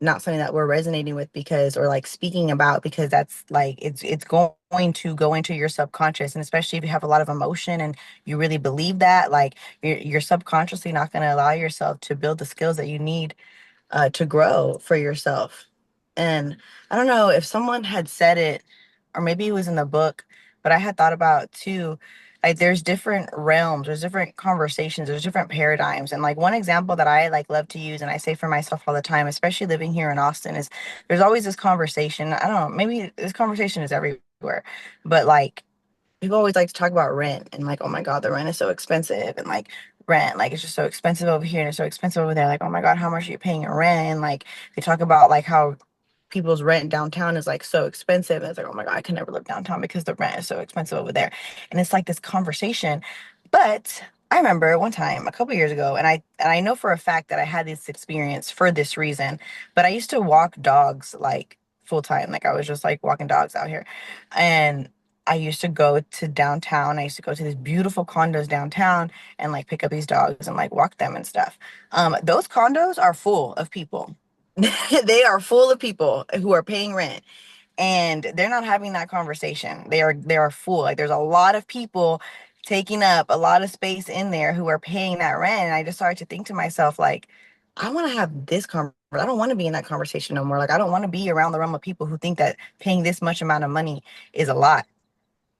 not something that we're resonating with because or like speaking about because that's like it's going to go into your subconscious. And especially if you have a lot of emotion and you really believe that, like you're subconsciously not going to allow yourself to build the skills that you need to grow for yourself. And I don't know if someone had said it, or maybe it was in the book, but I had thought about too, like there's different realms, there's different conversations, there's different paradigms. And like one example that I like love to use and I say for myself all the time, especially living here in Austin, is there's always this conversation. I don't know, maybe this conversation is everywhere, but like people always like to talk about rent and like, oh my God, the rent is so expensive. And like rent, like it's just so expensive over here and it's so expensive over there. Like, oh my God, how much are you paying in rent? And like they talk about like how people's rent downtown is like so expensive. And it's like, oh my God, I can never live downtown because the rent is so expensive over there. And it's like this conversation. But I remember one time a couple years ago, and I know for a fact that I had this experience for this reason, but I used to walk dogs like full time. Like I was just like walking dogs out here. And I used to go to downtown. I used to go to these beautiful condos downtown and like pick up these dogs and like walk them and stuff. Those condos are full of people. They are full of people who are paying rent and they're not having that conversation. They are full. Like there's a lot of people taking up a lot of space in there who are paying that rent. And I just started to think to myself, like, I want to have this conversation. I don't want to be in that conversation no more. Like, I don't want to be around the realm of people who think that paying this much amount of money is a lot,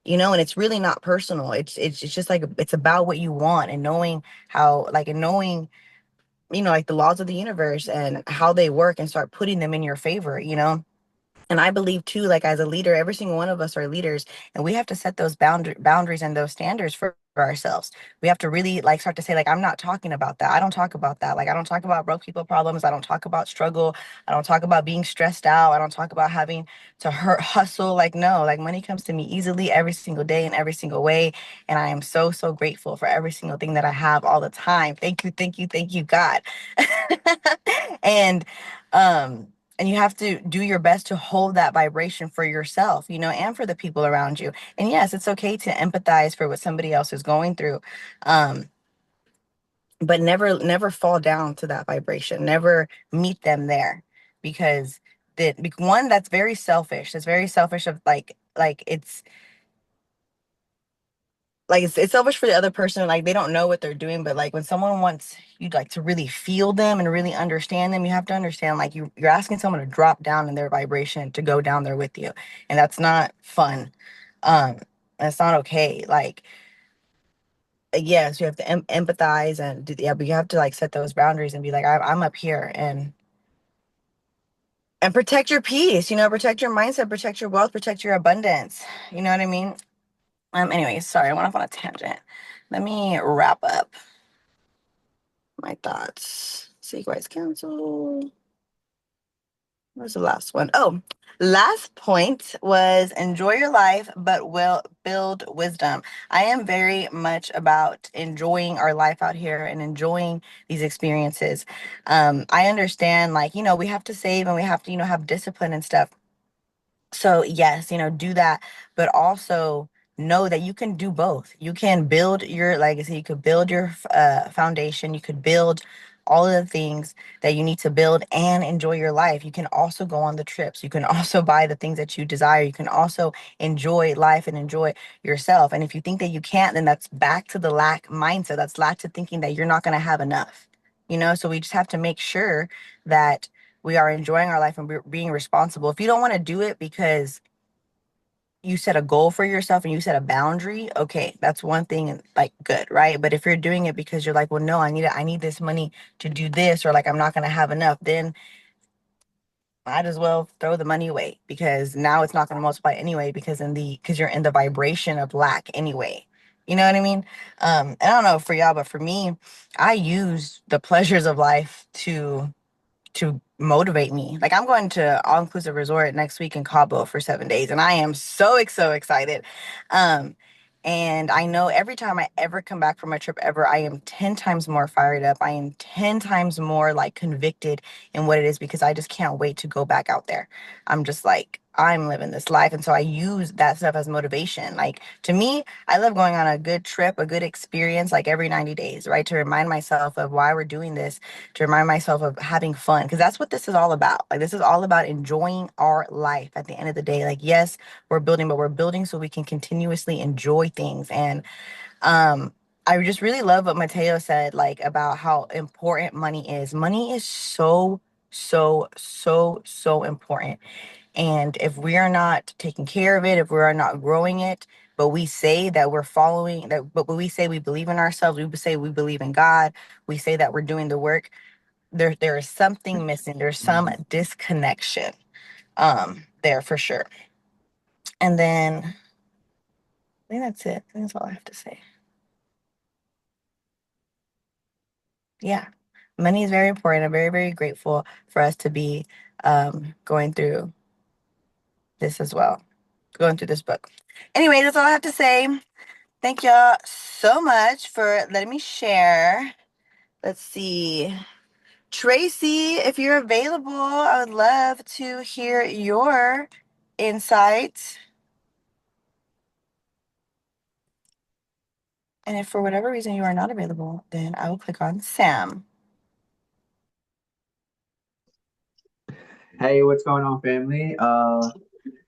you know. And it's really not personal. It's just like it's about what you want and knowing how, like, and knowing, you know, like the laws of the universe and how they work and start putting them in your favor, you know. And I believe too, like as a leader, every single one of us are leaders, and we have to set those boundaries and those standards for for ourselves. We have to really like start to say, like, I'm not talking about that. I don't talk about that. Like, I don't talk about broke people problems. I don't talk about struggle. I don't talk about being stressed out. I don't talk about having to hustle. Like, no, like money comes to me easily every single day in every single way. And I am so, so grateful for every single thing that I have all the time. Thank you, God. and um and you have to do your best to hold that vibration for yourself, you know, and for the people around you. And yes, it's okay to empathize for what somebody else is going through. Um, but never fall down to that vibration. Never meet them there, because one, that's very selfish. It's very selfish of like it's selfish for the other person. Like, they don't know what they're doing, but like when someone wants you like to really feel them and really understand them, you have to understand like you're asking someone to drop down in their vibration to go down there with you, and that's not fun. That's not okay. Like, yes, you have to empathize and yeah, but you have to like set those boundaries and be like, I'm up here, and protect your peace, you know, protect your mindset, protect your wealth, protect your abundance. You know what I mean? Anyways, sorry, I went off on a tangent. Let me wrap up my thoughts. Sequence cancel. Where's the last one? Oh, last point was enjoy your life, but will build wisdom. I am very much about enjoying our life out here and enjoying these experiences. I understand, like, you know, we have to save and we have to, you know, have discipline and stuff. So yes, you know, do that, but also know that you can do both. You can build your legacy, you could build your foundation, you could build all of the things that you need to build and enjoy your life. You can also go on the trips. You can also buy the things that you desire. You can also enjoy life and enjoy yourself. And if you think that you can't, then that's back to the lack mindset. That's back to thinking that you're not going to have enough. You know, so we just have to make sure that we are enjoying our life and we're being responsible. If you don't want to do it because you set a goal for yourself and you set a boundary, okay, that's one thing and like good, right? But if you're doing it because you're like, well, no, I need this money to do this, or like I'm not gonna have enough, then might as well throw the money away, because now it's not gonna multiply anyway, because you're in the vibration of lack anyway. You know what I mean? And I don't know for y'all, but for me, I use the pleasures of life to motivate me. Like, I'm going to all inclusive resort next week in Cabo for 7 days, and I am so excited. Um, and I know every time I ever come back from a trip ever, I am 10 times more fired up. I am 10 times more like convicted in what it is, because I just can't wait to go back out there. I'm just like, I'm living this life. And so I use that stuff as motivation. Like, to me, I love going on a good trip, a good experience, like every 90 days, right? To remind myself of why we're doing this, to remind myself of having fun, because that's what this is all about. Like, this is all about enjoying our life at the end of the day. Like, yes, we're building, but we're building so we can continuously enjoy things. And um I just really love what Mateo said, like, about how important money is. Money is so important. And if we are not taking care of it, if we are not growing it, but we say that we're following that, but we say we believe in ourselves, we say we believe in God, we say that we're doing the work, there is something missing. There's some disconnection there for sure. And then I think that's it. I think that's all I have to say. Yeah. Money is very important. I'm very grateful for us to be going through this as well. Going through this book. Anyway, that's all I have to say. Thank y'all so much for letting me share. Let's see. Tracy, if you're available, I would love to hear your insight. And if for whatever reason you are not available, then I will click on Sam. Hey, what's going on, family?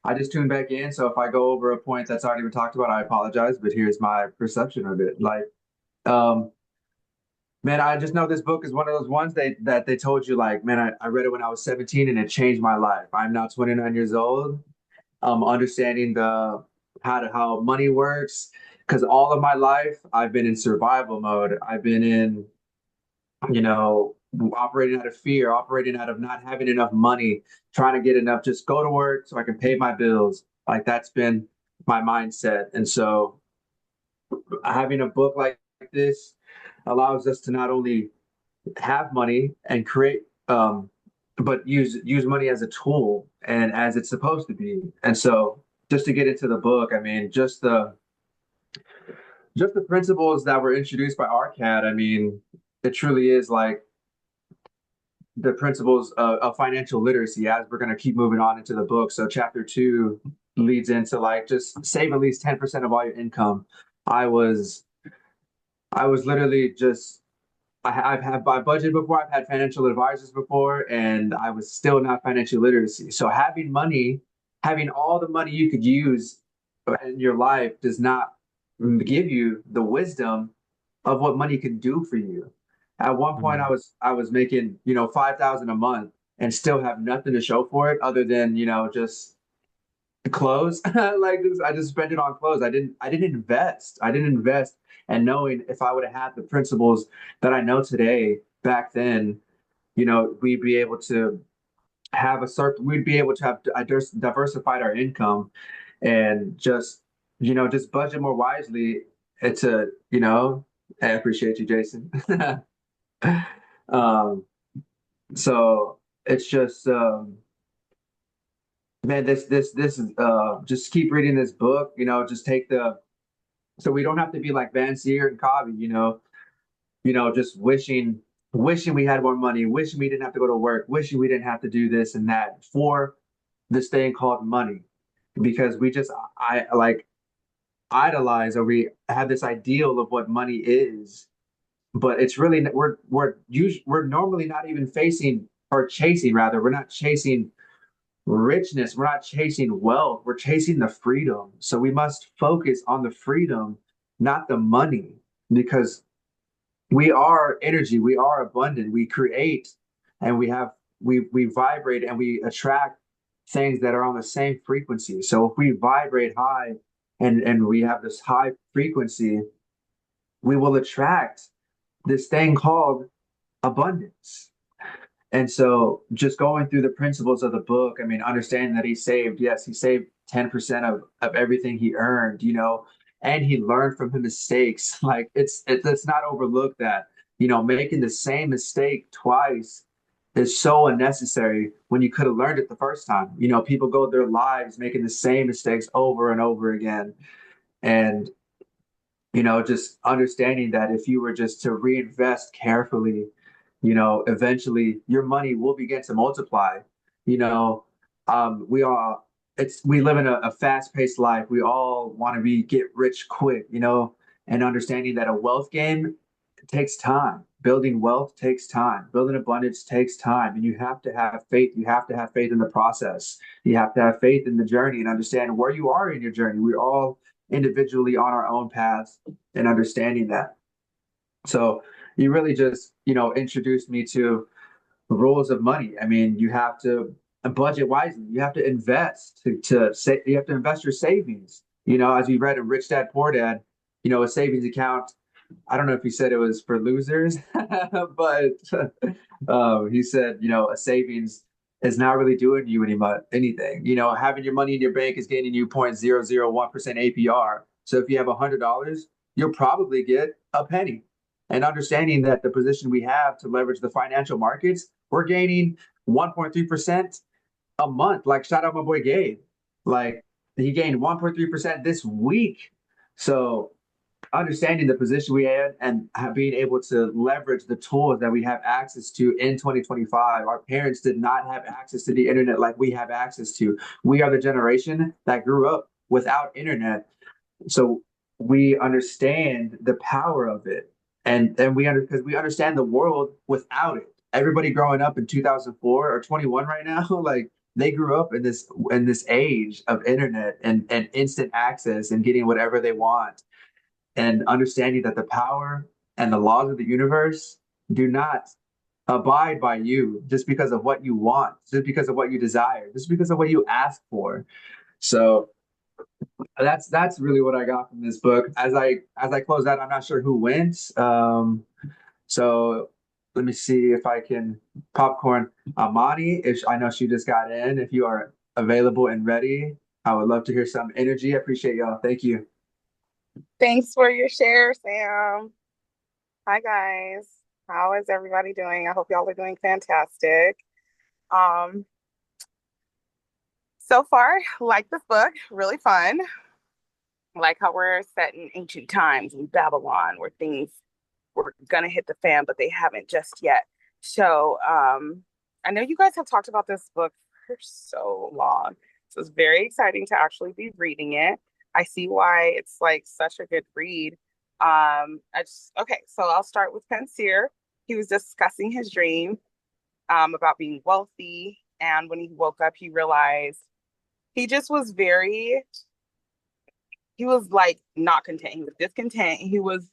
I just tuned back in, so if I go over a point that's already been talked about, I apologize, but here's my perception of it. Um, man, I just know this book is one of those ones that they told you, like, man, I read it when I was 17 and it changed my life. I'm now 29 years old, understanding how money works, because all of my life I've been in survival mode. I've been in, you know, operating out of fear, operating out of not having enough money, trying to get enough, just go to work so I can pay my bills. Like, that's been my mindset. And so having a book like this allows us to not only have money and create, but use money as a tool and as it's supposed to be. And so, just to get into the book, I mean, just the principles that were introduced by RCAD. I mean, it truly is like the principles of financial literacy as we're going to keep moving on into the book. So chapter 2 leads into like just save at least 10% of all your income. I was I was literally just I've had my budget before, I've had financial advisors before, and I was still not financially literacy. So having money, having all the money you could use in your life does not give you the wisdom of what money can do for you. At one point, Mm. I was making 5,000 a month and still have nothing to show for it other than just clothes. Like this, I just spent it on clothes. I didn't invest. And knowing if I would have had the principles that I know today back then, we'd be able to have a certain we'd be able to have diversified our income and just budget more wisely. It's a I appreciate you, Jason. um so it's just man, this is just keep reading this book, just take the so we don't have to be like Van Seer and Covey, just wishing we had more money, wishing we didn't have to go to work, wishing we didn't have to do this and that for this thing called money. Because we just I like idolize, or we have this ideal of what money is, but it's really we're normally not even facing or chasing, rather, we're not chasing richness, we're not chasing wealth, we're chasing the freedom. So we must focus on the freedom, not the money, because we are energy, we are abundant, we create, and we vibrate and we attract things that are on the same frequency. So if we vibrate high and we have this high frequency, we will attract this thing called abundance. And so just going through the principles of the book, I mean, understanding that yes, he saved 10% of everything he earned, and he learned from his mistakes. Like let's not overlook that, making the same mistake twice is so unnecessary when you could have learned it the first time. People go their lives making the same mistakes over and over again. And just understanding that if you were just to reinvest carefully, eventually your money will begin to multiply. You know, we all we live in a fast-paced life. We all want to get rich quick, and understanding that a wealth game takes time. Building wealth takes time. Building abundance takes time. And you have to have faith. You have to have faith in the process. You have to have faith in the journey and understand where you are in your journey. We're all individually on our own paths and understanding that. So you really just, introduced me to rules of money. I mean, you have to budget wisely. You have to invest to say you have to invest your savings. As we read in Rich Dad Poor Dad, a savings account. I don't know if he said it was for losers, but he said, a savings is not really doing you anything. Having your money in your bank is getting you 0.001% APR. So if you have $100, you'll probably get a penny. And understanding that the position we have to leverage the financial markets, we're gaining 1.3% a month. Like shout out my boy Gabe. Like he gained 1.3% this week. So understanding the position we had and being able to leverage the tools that we have access to in 2025. Our parents did not have access to the internet like we have access to. We are the generation that grew up without internet. So we understand the power of it. And because we understand the world without it. Everybody growing up in 2004 or 21 right now, like they grew up in this age of internet and instant access and getting whatever they want, and understanding that the power and the laws of the universe do not abide by you just because of what you want, just because of what you desire, just because of what you ask for. So that's really what I got from this book. As I close out, I'm not sure who wins. So let me see if I can popcorn Amani. If I know she just got in, if you are available and ready, I would love to hear some energy. I appreciate y'all. Thank you. Thanks for your share, Sam. Hi, guys. How is everybody doing? I hope y'all are doing fantastic. Um, so far, like this book, really fun. Like how we're set in ancient times in Babylon where things were gonna hit the fan, but they haven't just yet. So, I know you guys have talked about this book for so long. So it's very exciting to actually be reading it. I see why it's like such a good read. Okay, so I'll start with Pensier. He was discussing his dream about being wealthy, and when he woke up, he realized he just was he was like not content. He was discontent. He was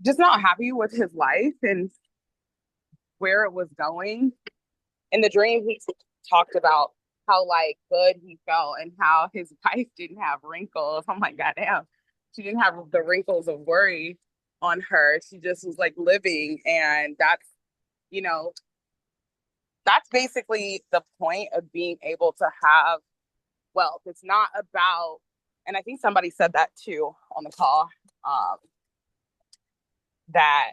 just not happy with his life and where it was going. In the dream, he talked about how like good he felt and how his wife didn't have wrinkles. I'm like, goddamn, she didn't have the wrinkles of worry on her. She just was like living, and you know, that's basically the point of being able to have wealth. It's not about, and I think somebody said that too on the call, that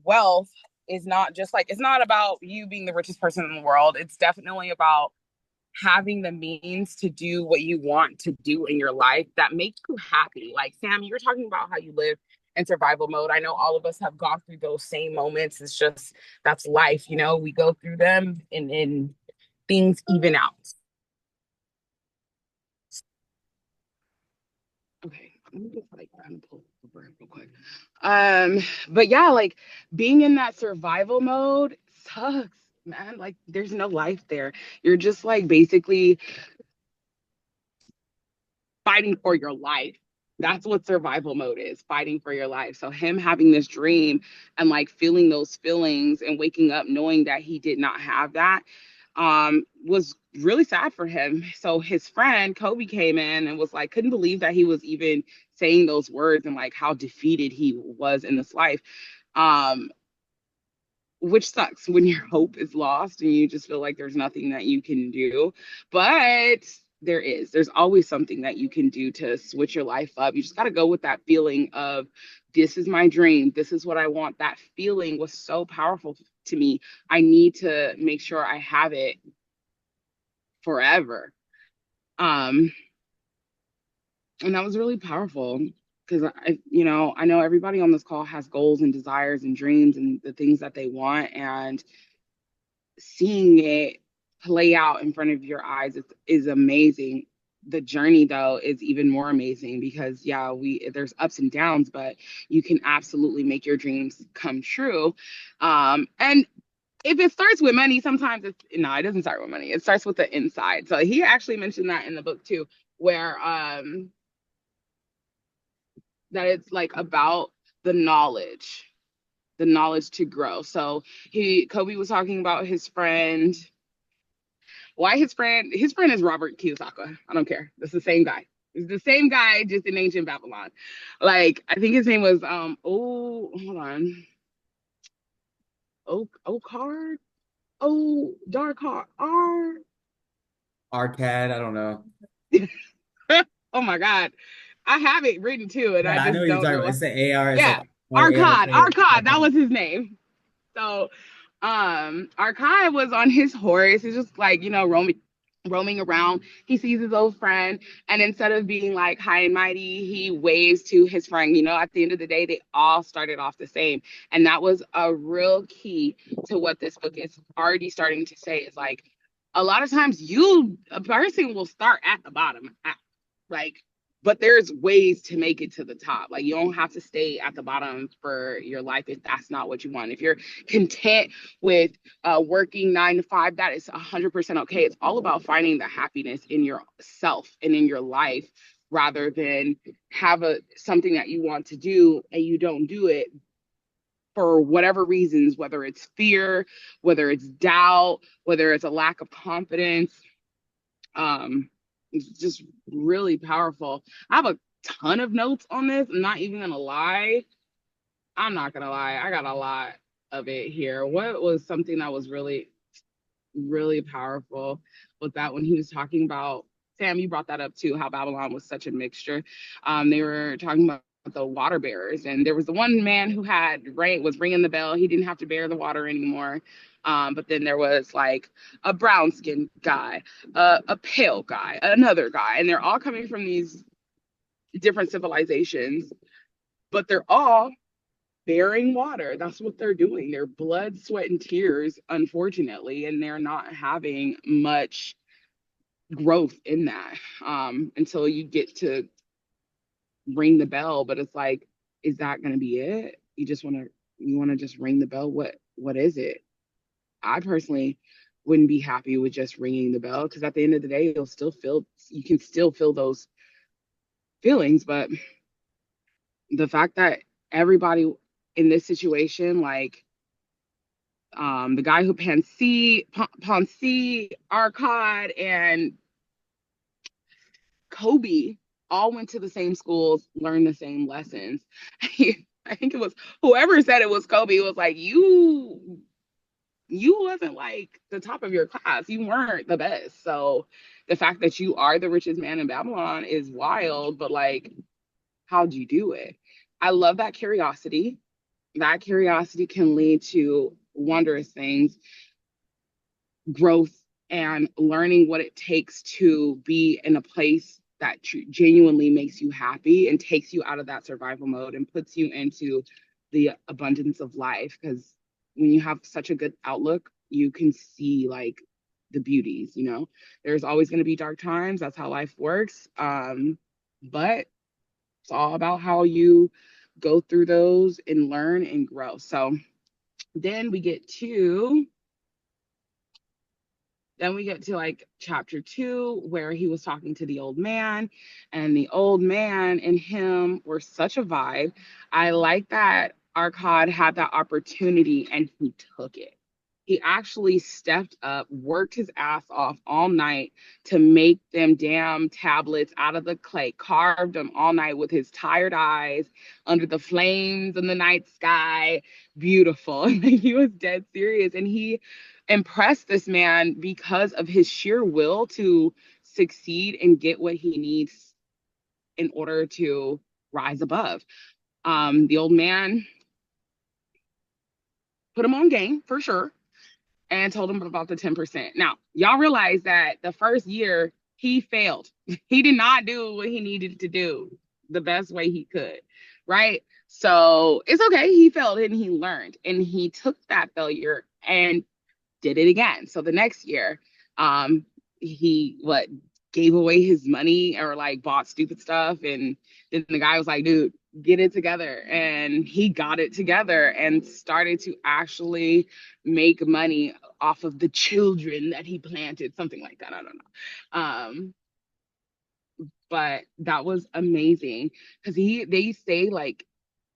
wealth is not just like, it's not about you being the richest person in the world. It's definitely about having the means to do what you want to do in your life that makes you happy. Like Sam, you were talking about how you live in survival mode. I know all of us have gone through those same moments. It's just that's life, you know, we go through them and things even out. Okay, let me just like kind of pull over real quick. But yeah, like being in that survival mode sucks, man. Like there's no life there. You're just like basically fighting for your life. That's what survival mode is, fighting for your life. So him having this dream and like feeling those feelings and waking up knowing that he did not have that was really sad for him. So his friend Kobe came in and was like, couldn't believe that he was even saying those words and like how defeated he was in this life. Um, which sucks when your hope is lost and you just feel like there's nothing that you can do. But there's always something that you can do to switch your life up. You just got to go with that feeling of this is my dream. This is what I want. That feeling was so powerful to me. I need to make sure I have it forever. Um, and that was really powerful because I know everybody on this call has goals and desires and dreams and the things that they want. And seeing it play out in front of your eyes is amazing. The journey though is even more amazing because yeah, we there's ups and downs, but you can absolutely make your dreams come true. And if it starts with money, sometimes it's no, it doesn't start with money. It starts with the inside. So he actually mentioned that in the book too, where that it's like about the knowledge to grow. So Kobe was talking about his friend. Why his friend is Robert Kiyosaki. I don't care. It's the same guy. It's the same guy, just in ancient Babylon. Like I think his name was hold on. Card? Oh, Dark Heart. Arcad, I don't know. Oh my God. I have it written too, and I Yeah, I know just what you're don't talking know. about. It's the AR. It's like Yeah. Arcad. ARK. Arcad. That was his name. So Arkai was on his horse. He's just like, roaming around. He sees his old friend, and instead of being like high and mighty, he waves to his friend. At the end of the day, they all started off the same. And that was a real key to what this book is already starting to say is like a lot of times a person will start at the bottom. Like, but there's ways to make it to the top. Like you don't have to stay at the bottom for your life if that's not what you want. If you're content with working 9 to 5, that is 100% okay. It's all about finding the happiness in yourself and in your life rather than have something that you want to do and you don't do it for whatever reasons, whether it's fear, whether it's doubt, whether it's a lack of confidence. It's just really powerful. I have a ton of notes on this. I'm not even gonna lie. I'm not gonna lie. I got a lot of it here. What was something that was really, really powerful with that when he was talking about Sam, you brought that up too, how Babylon was such a mixture. They were talking about the water bearers, and there was the one man who was ringing the bell. He didn't have to bear the water anymore. But then there was like a brown skinned guy, a pale guy, another guy, and they're all coming from these different civilizations, but they're all bearing water. That's what they're doing. They're blood, sweat, and tears, unfortunately, and they're not having much growth in that until you get to ring the bell. But it's like, is that going to be it? You want to just ring the bell? What is it? I personally wouldn't be happy with just ringing the bell, because at the end of the day, you can still feel those feelings. But the fact that everybody in this situation, like the guy who Ponce, Arcad, and Kobe all went to the same schools, learned the same lessons. I think it was whoever said it was Kobe was like, you wasn't like the top of your class. You weren't the best. So the fact that you are the richest man in Babylon is wild, but like, how'd you do it? I love that curiosity. That curiosity can lead to wondrous things, growth, and learning what it takes to be in a place that genuinely makes you happy and takes you out of that survival mode and puts you into the abundance of life. Because when you have such a good outlook, you can see like the beauties, there's always going to be dark times. That's how life works. But it's all about how you go through those and learn and grow. So then we get to like chapter 2, where he was talking to the old man, and the old man and him were such a vibe. I like that Arcad had that opportunity and he took it. He actually stepped up, worked his ass off all night to make them damn tablets out of the clay, carved them all night with his tired eyes under the flames in the night sky. Beautiful. He was dead serious. And he impressed this man because of his sheer will to succeed and get what he needs in order to rise above. The old man put him on game for sure and told him about the 10%. Now, y'all realize that the first year he failed. He did not do what he needed to do the best way he could, right? So it's okay. He failed and he learned, and he took that failure and did it again. So the next year, he gave away his money or like bought stupid stuff, and then the guy was like, "Dude, get it together," and he got it together and started to actually make money off of the children that he planted, something like that. I don't know. But that was amazing because they say like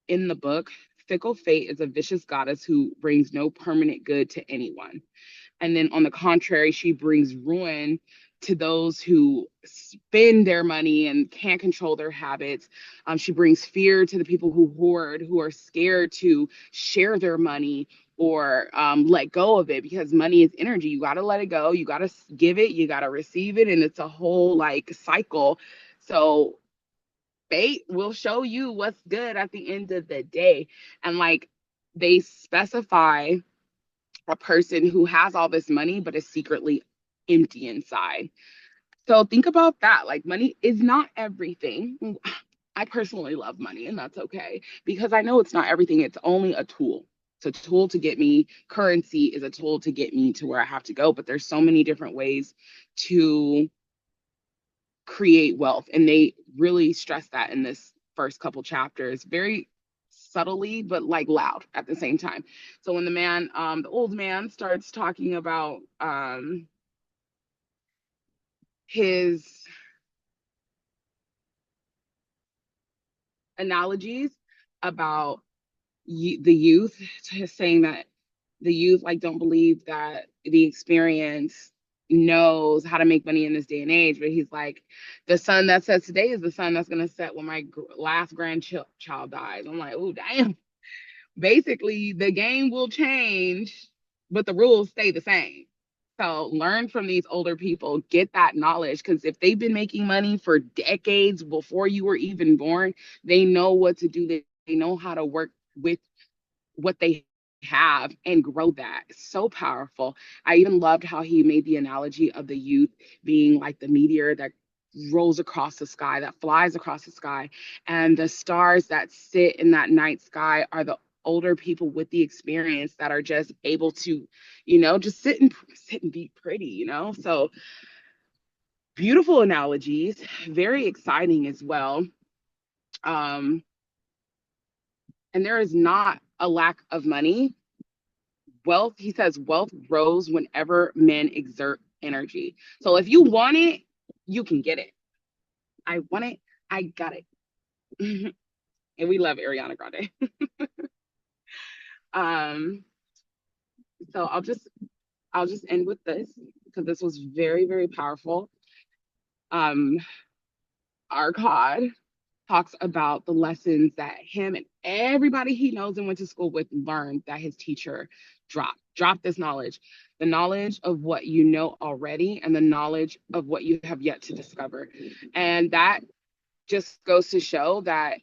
in the book, fickle fate is a vicious goddess who brings no permanent good to anyone. And then on the contrary, she brings ruin to those who spend their money and can't control their habits. She brings fear to the people who hoard, who are scared to share their money or let go of it, because money is energy. You got to let it go. You got to give it. You got to receive it. And it's a whole like cycle. So fate will show you what's good at the end of the day. And like they specify a person who has all this money but is secretly empty inside. So think about that. Like money is not everything. I personally love money, and that's okay, because I know it's not everything. It's only a tool. It's a tool to get me. Currency is a tool to get me to where I have to go. But there's so many different ways to create wealth, and they really stress that in this first couple chapters, very subtly but like loud at the same time. So when the old man starts talking about his analogies about the youth, saying that the youth like don't believe that the experience knows how to make money in this day and age, but he's like, the sun that sets today is the sun that's going to set when my last grandchild dies. I'm like, oh damn. Basically the game will change but the rules stay the same. So learn from these older people, get that knowledge, because if they've been making money for decades before you were even born, they know what to do. They know how to work with what they have and grow that. It's so powerful. I even loved how he made the analogy of the youth being like the meteor that rolls across the sky, that flies across the sky, and the stars that sit in that night sky are the older people with the experience that are just able to, just sit and be pretty, So beautiful analogies, very exciting as well. Um, and there is not a lack of money. Wealth, he says, wealth grows whenever men exert energy. So if you want it, you can get it. I want it, I got it. And we love Ariana Grande. um, so I'll just end with this because this was very, very powerful. Um, our God talks about the lessons that him and everybody he knows and went to school with learned that his teacher dropped this knowledge, the knowledge of what you know already and the knowledge of what you have yet to discover. And that just goes to show that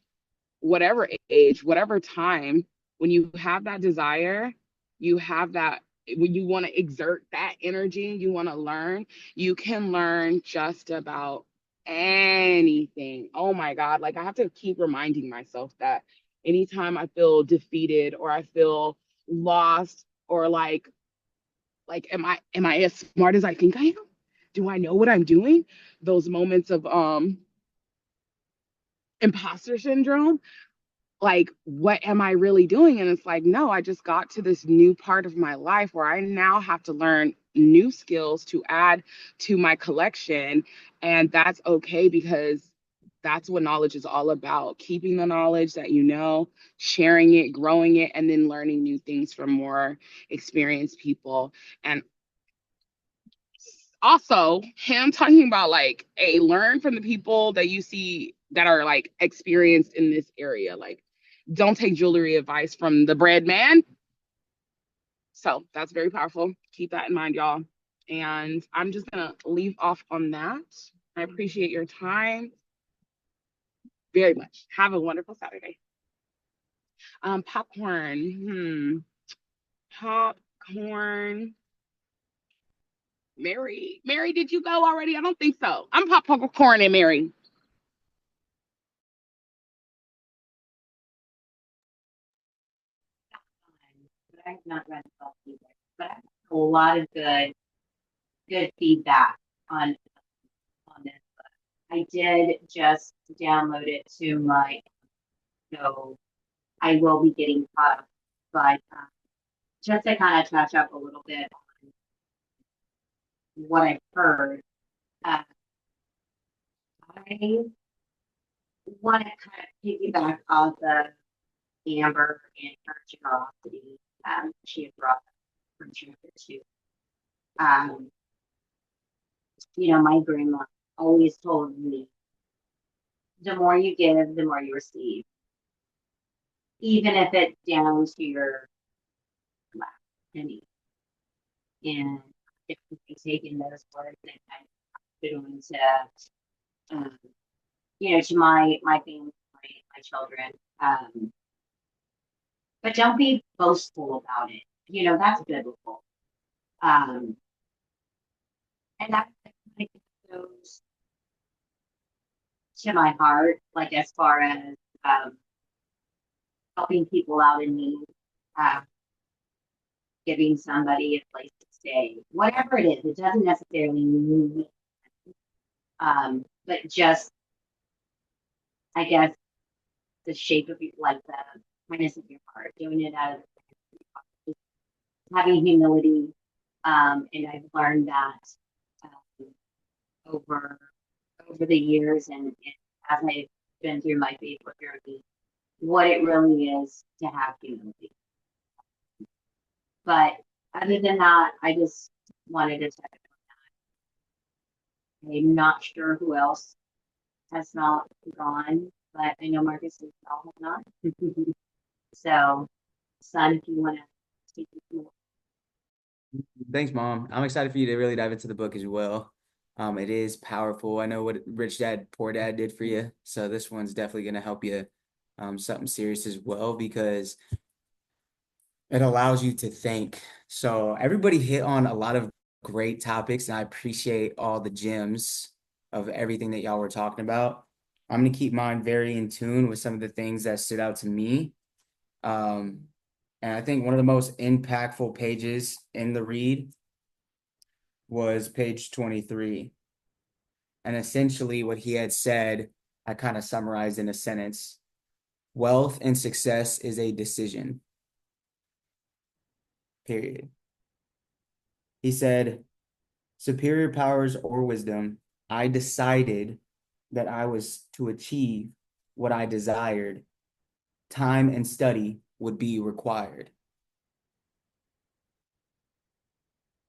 whatever age, whatever time, when you have that desire, you have that, when you want to exert that energy, you want to learn, you can learn just about anything. Oh my God. Like I have to keep reminding myself that anytime I feel defeated or I feel lost or like am I as smart as I think I am? Do I know what I'm doing? Those moments of imposter syndrome, like what am I really doing? And it's like, no, I just got to this new part of my life where I now have to learn new skills to add to my collection. And that's okay because that's what knowledge is all about, keeping the knowledge that you know, sharing it, growing it, and then learning new things from more experienced people. And also him talking about like, a learn from the people that you see that are like experienced in this area. Like, don't take jewelry advice from the bread man. So that's very powerful. Keep that in mind, y'all. And I'm just gonna leave off on that. I appreciate your time very much. Have a wonderful Saturday. Popcorn. Popcorn. Mary, did you go already? I don't think so. I'm popcorn and Mary. But I have not read the book either. But I have a lot of good feedback on this book. I did just download it to my, so I will be getting caught up. But just to kind of touch up a little bit on what I've heard, uh, I want to kind of piggyback off of Amber and her generosity. She had brought up from chapter 2. Um, my grandma always told me, the more you give, the more you receive, even if it's down to your last penny. And if we taken those words and kind of put them into, to my family, my children. But don't be boastful about it. That's biblical. And that kind of goes to my heart, like as far as helping people out in need, giving somebody a place to stay, whatever it is. It doesn't necessarily mean, but just, I guess, the shape of your, like the kindness of your heart, doing it out of having humility. And I've learned that um, over the years, and as I've been through my faith journey, what it really is to have humility. But other than that, I just wanted to touch on that. I'm not sure who else has not gone, but I know Marcus and Paul have not. So, son, if you want to speak more. Thanks, Mom. I'm excited for you to really dive into the book as well. It is powerful. I know what Rich Dad, Poor Dad did for you. So this one's definitely going to help you something serious as well because it allows you to think. So everybody hit on a lot of great topics, and I appreciate all the gems of everything that y'all were talking about. I'm going to keep mine very in tune with some of the things that stood out to me. And I think one of the most impactful pages in the read was page 23. And essentially, what he had said, I kind of summarized in a sentence. Wealth and success is a decision, period. He said, superior powers or wisdom, I decided that I was to achieve what I desired. Time and study would be required.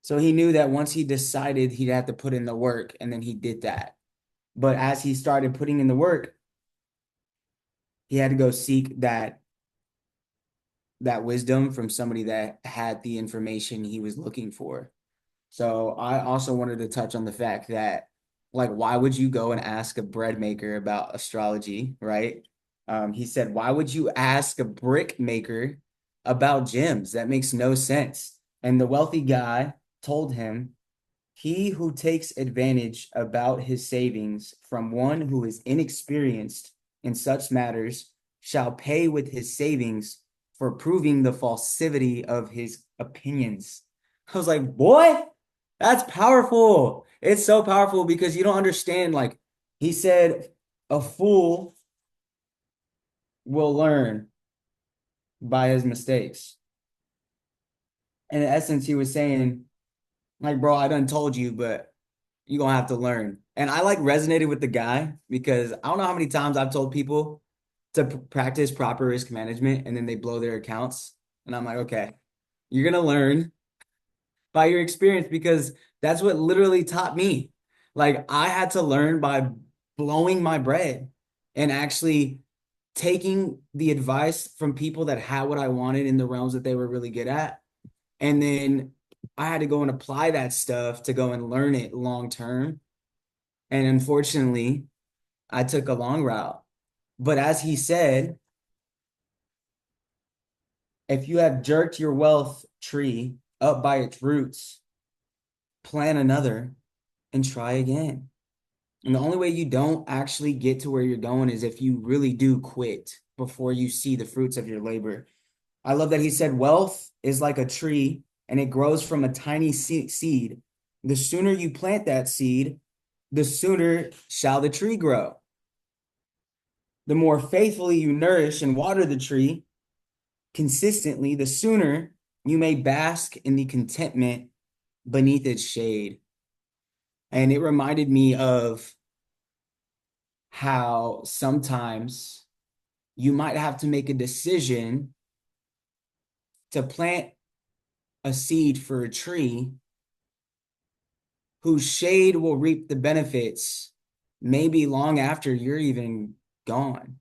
So he knew that once he decided, he'd have to put in the work, and then he did that. But as he started putting in the work, he had to go seek that wisdom from somebody that had the information he was looking for. So I also wanted to touch on the fact that, like, why would you go and ask a bread maker about astrology, right? He said, why would you ask a brick maker about gems? That makes no sense. And the wealthy guy told him, he who takes advantage about his savings from one who is inexperienced in such matters shall pay with his savings for proving the falsity of his opinions. I was like, boy, that's powerful. It's so powerful because you don't understand. Like he said, a fool will learn by his mistakes. And in essence, he was saying, like, bro, I done told you, but you're gonna have to learn. And I like resonated with the guy because I don't know how many times I've told people to practice proper risk management and then they blow their accounts. And I'm like, okay, you're gonna learn by your experience because that's what literally taught me. Like I had to learn by blowing my bread and actually taking the advice from people that had what I wanted in the realms that they were really good at. And then I had to go and apply that stuff to go and learn it long term. And unfortunately, I took a long route. But as he said, if you have jerked your wealth tree up by its roots, plant another and try again. And the only way you don't actually get to where you're going is if you really do quit before you see the fruits of your labor. I love that he said wealth is like a tree and it grows from a tiny seed. The sooner you plant that seed, the sooner shall the tree grow. The more faithfully you nourish and water the tree consistently, the sooner you may bask in the contentment beneath its shade. And it reminded me of how sometimes you might have to make a decision to plant a seed for a tree whose shade will reap the benefits maybe long after you're even gone.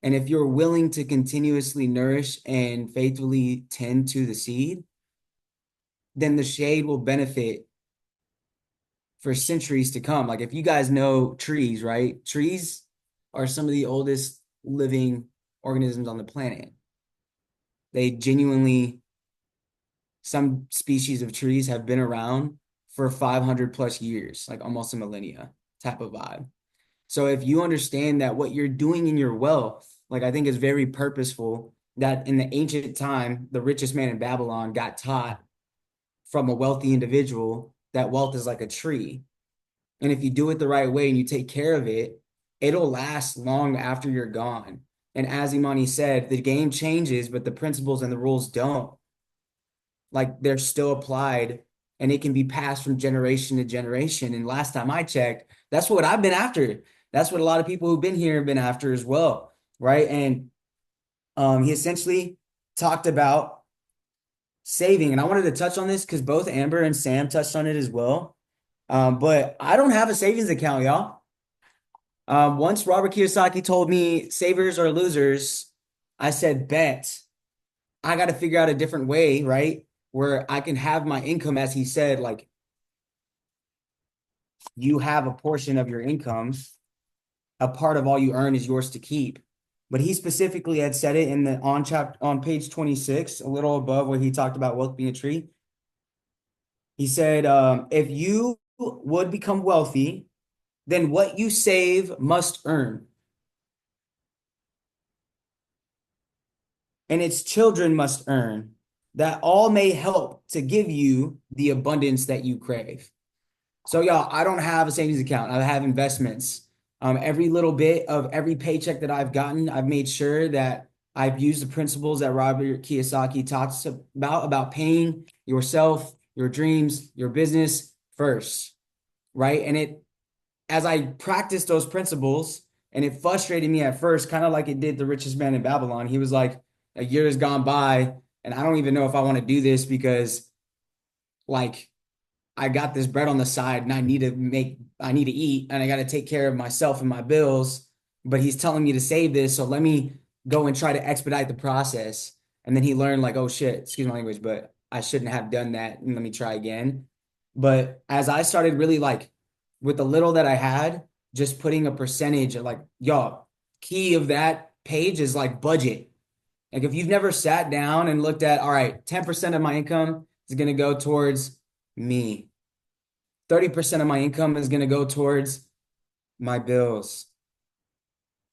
And if you're willing to continuously nourish and faithfully tend to the seed, then the shade will benefit for centuries to come. Like if you guys know trees, right? Trees are some of the oldest living organisms on the planet. They genuinely, some species of trees have been around for 500 plus years, like almost a millennia type of vibe. So if you understand that what you're doing in your wealth, like I think is very purposeful, that in the ancient time, the richest man in Babylon got taught from a wealthy individual that wealth is like a tree. And if you do it the right way and you take care of it, it'll last long after you're gone. And as Imani said, the game changes, but the principles and the rules don't. Like they're still applied and it can be passed from generation to generation. And last time I checked, that's what I've been after. That's what a lot of people who've been here have been after as well. Right. And he essentially talked about saving. And I wanted to touch on this because both Amber and Sam touched on it as well. But I don't have a savings account, y'all. Once Robert Kiyosaki told me savers are losers, I said, bet. I got to figure out a different way, right? where I can have my income, as he said, like you have a portion of your income, a part of all you earn is yours to keep. But he specifically had said it in the on page 26, a little above where he talked about wealth being a tree. He said, if you would become wealthy, then what you save must earn. And its children must earn, that all may help to give you the abundance that you crave. So y'all, I don't have a savings account. I have investments. Every little bit of every paycheck that I've gotten, I've made sure that I've used the principles that Robert Kiyosaki talks about paying yourself, your dreams, your business first, right? And as I practiced those principles, and it frustrated me at first, kind of like it did the richest man in Babylon. He was like, a year has gone by, and I don't even know if I want to do this because, like, I got this bread on the side and I need to eat and I got to take care of myself and my bills. But he's telling me to save this. So let me go and try to expedite the process. And then he learned, like, oh shit, excuse my language, but I shouldn't have done that. And let me try again. But as I started really, like, with the little that I had, just putting a percentage of, like, y'all, key of that page is like budget. Like, if you've never sat down and looked at, all right, 10% of my income is going to go towards me. 30% of my income is going to go towards my bills.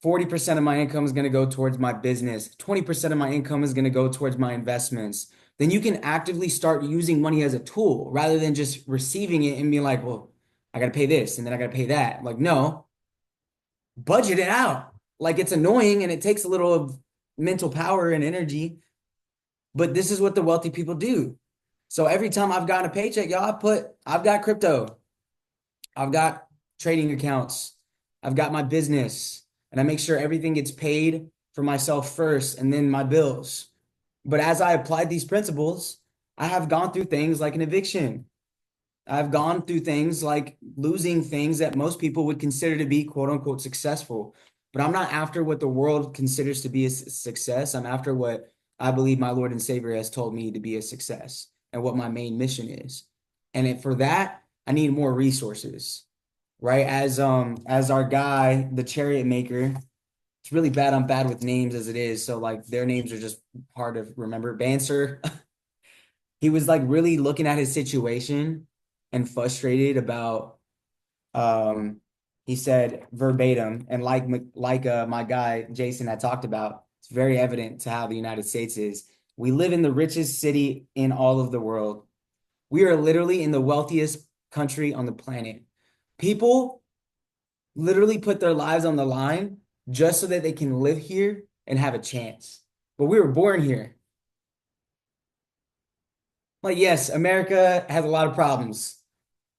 40% of my income is going to go towards my business. 20% of my income is going to go towards my investments. Then you can actively start using money as a tool rather than just receiving it and being like, well, I got to pay this and then I got to pay that. Like, no, budget it out. Like, it's annoying and it takes a little of mental power and energy, but this is what the wealthy people do. So every time I've gotten a paycheck, y'all, I've got crypto, I've got trading accounts, I've got my business, and I make sure everything gets paid for myself first and then my bills. But as I applied these principles, I have gone through things like an eviction. I've gone through things like losing things that most people would consider to be quote unquote successful. But I'm not after what the world considers to be a success. I'm after what I believe my Lord and Savior has told me to be a success and what my main mission is. And for that, I need more resources, right? As our guy, the chariot maker, it's really bad. I'm bad with names as it is. So, like, their names are just hard to remember. Banser, he was like really looking at his situation and frustrated about he said verbatim, and like my guy Jason had talked about, it's very evident to how the United States is. We live in the richest city in all of the world. We are literally in the wealthiest country on the planet. People literally put their lives on the line just so that they can live here and have a chance. But we were born here. Like, yes, America has a lot of problems,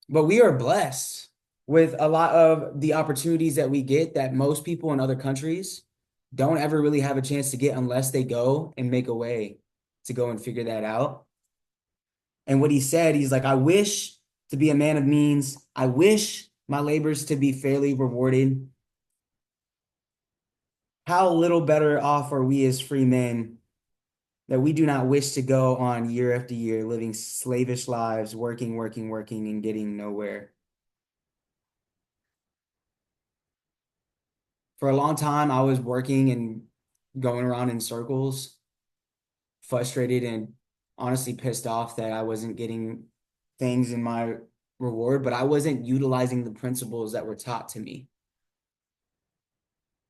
but we are blessed with a lot of the opportunities that we get that most people in other countries don't ever really have a chance to get unless they go and make a way to go and figure that out. And what he said, he's like, I wish to be a man of means. I wish my labors to be fairly rewarded. How little better off are we as free men that we do not wish to go on year after year, living slavish lives, working, and getting nowhere. For a long time, I was working and going around in circles, frustrated and honestly pissed off that I wasn't getting things in my reward, but I wasn't utilizing the principles that were taught to me.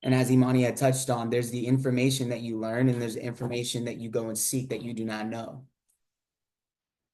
And as Imani had touched on, there's the information that you learn and there's the information that you go and seek that you do not know.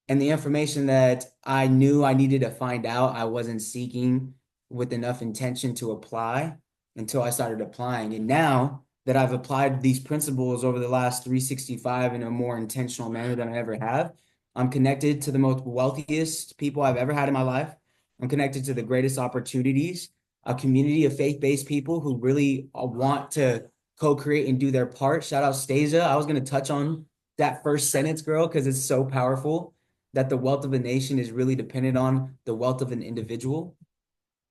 And the information that I knew I needed to find out, I wasn't seeking with enough intention to apply until I started applying. And now that I've applied these principles over the last 365 in a more intentional manner than I ever have, I'm connected to the most wealthiest people I've ever had in my life. I'm connected to the greatest opportunities, a community of faith-based people who really want to co-create and do their part. Shout out Stasia. I was going to touch on that first sentence, girl, because it's so powerful that the wealth of a nation is really dependent on the wealth of an individual.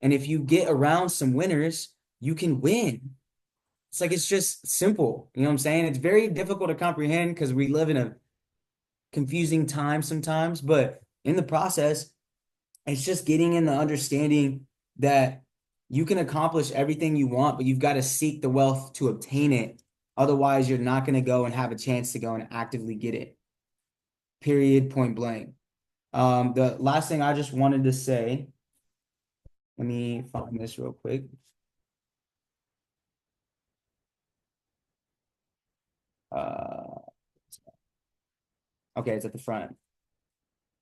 And if you get around some winners, you can win. It's like, it's just simple. You know what I'm saying? It's very difficult to comprehend because we live in a confusing time sometimes, but in the process, it's just getting in the understanding that you can accomplish everything you want, but you've got to seek the wealth to obtain it. Otherwise, you're not going to go and have a chance to go and actively get it. Period, point blank. The last thing I just wanted to say, let me find this real quick. Okay, it's at the front.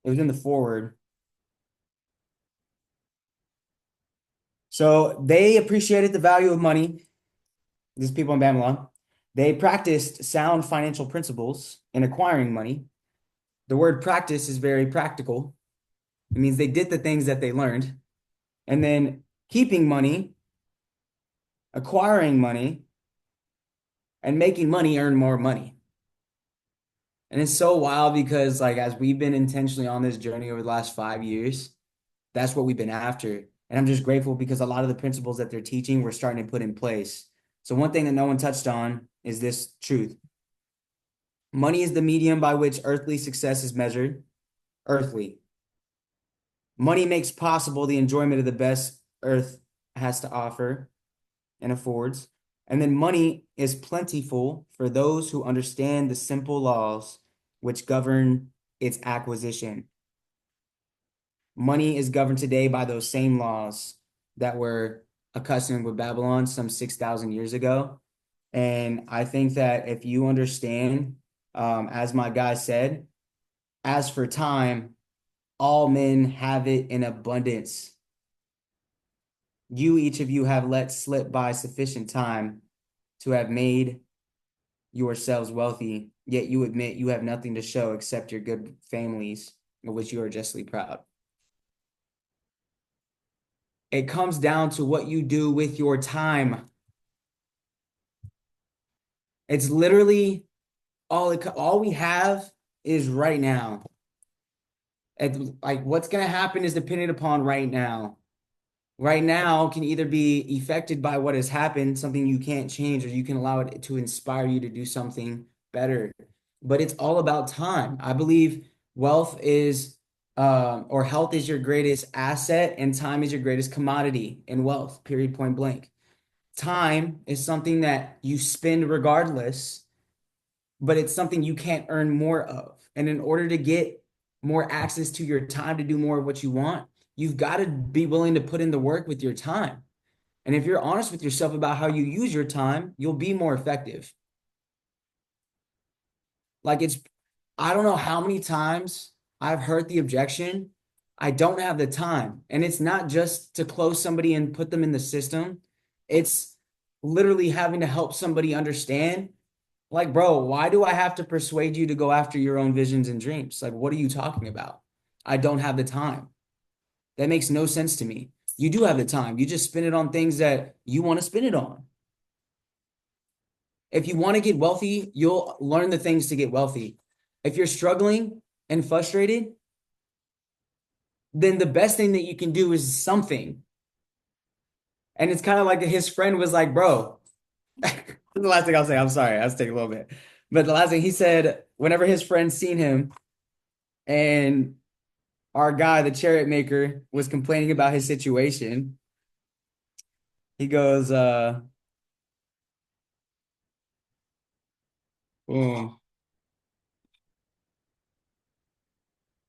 It was in the forward. So they appreciated the value of money. These people in Babylon. They practiced sound financial principles in acquiring money. The word practice is very practical. It means they did the things that they learned. And then keeping money, acquiring money, and making money earn more money. And it's so wild because, like, as we've been intentionally on this journey over the last 5 years, that's what we've been after. And I'm just grateful because a lot of the principles that they're teaching, we're starting to put in place. So one thing that no one touched on is this truth. Money is the medium by which earthly success is measured. Earthly. Money makes possible the enjoyment of the best earth has to offer and affords. And then money is plentiful for those who understand the simple laws which govern its acquisition. Money is governed today by those same laws that were accustomed with Babylon some 6,000 years ago. And I think that if you understand, as my guy said, as for time, all men have it in abundance. Each of you have let slip by sufficient time to have made yourselves wealthy, yet you admit you have nothing to show except your good families, of which you are justly proud. It comes down to what you do with your time. It's literally all we have is right now. And like what's going to happen is dependent upon right now. Right now can either be affected by what has happened, something you can't change, or you can allow it to inspire you to do something better. But it's all about time. I believe wealth is, or health is your greatest asset, and time is your greatest commodity in wealth, period, point blank. Time is something that you spend regardless, but it's something you can't earn more of. And in order to get more access to your time to do more of what you want, you've got to be willing to put in the work with your time. And if you're honest with yourself about how you use your time, you'll be more effective. Like I don't know how many times I've heard the objection, I don't have the time. And it's not just to close somebody and put them in the system. It's literally having to help somebody understand, like, bro, why do I have to persuade you to go after your own visions and dreams? Like, what are you talking about? I don't have the time. That makes no sense to me. You do have the time. You just spend it on things that you want to spend it on. If you want to get wealthy, you'll learn the things to get wealthy. If you're struggling and frustrated, then the best thing that you can do is something. And it's kind of like his friend was like, bro, the last thing I'll say, I'm sorry, I'll take a little bit. But the last thing he said, whenever his friend seen him and our guy, the chariot maker, was complaining about his situation, he goes, boom.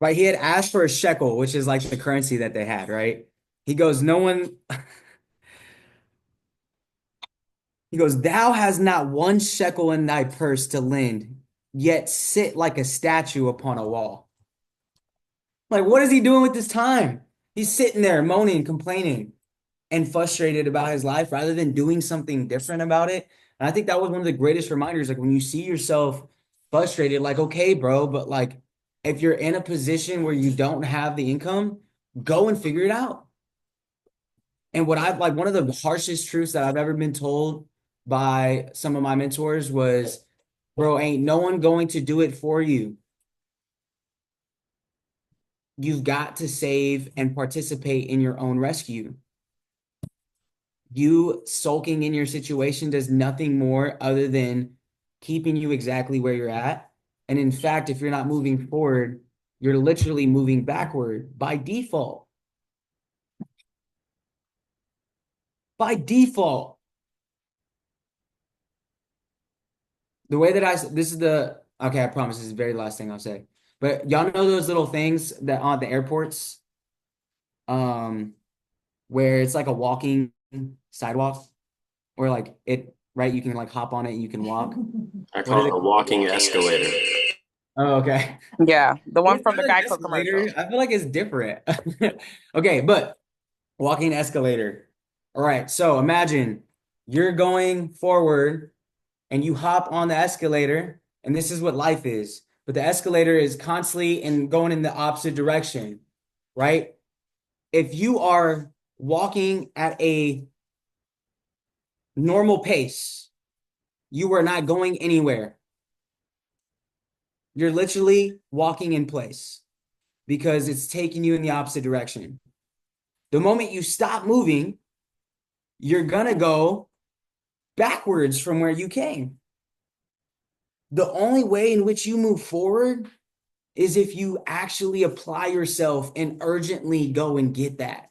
Right, he had asked for a shekel, which is like the currency that they had, right? He goes, no one, he goes, thou has not one shekel in thy purse to lend, yet sit like a statue upon a wall. Like, what is he doing with this time? He's sitting there moaning, complaining, and frustrated about his life rather than doing something different about it. And I think that was one of the greatest reminders. Like when you see yourself frustrated, like, okay, bro, but like if you're in a position where you don't have the income, go and figure it out. And what I've like, one of the harshest truths that I've ever been told by some of my mentors was, bro, ain't no one going to do it for you. You've got to save and participate in your own rescue. You sulking in your situation does nothing more other than keeping you exactly where you're at And in fact, if you're not moving forward, you're literally moving backward by default. By default. The way that this is okay, I promise this is the very last thing I'll say. But y'all know those little things that on the airports, where it's like a walking sidewalk, or like right, you can like hop on it and you can walk. I What is call it? it a walking escalator. Oh, okay. Yeah, the one from the An Geico commercial. escalator. I feel like it's different. Okay, but walking escalator. All right, so imagine you're going forward and you hop on the escalator, and this is what life is. But the escalator is constantly and going in the opposite direction, right? If you are walking at a normal pace, you are not going anywhere. You're literally walking in place because it's taking you in the opposite direction. The moment you stop moving, you're gonna go backwards from where you came. The only way in which you move forward is if you actually apply yourself and urgently go and get that.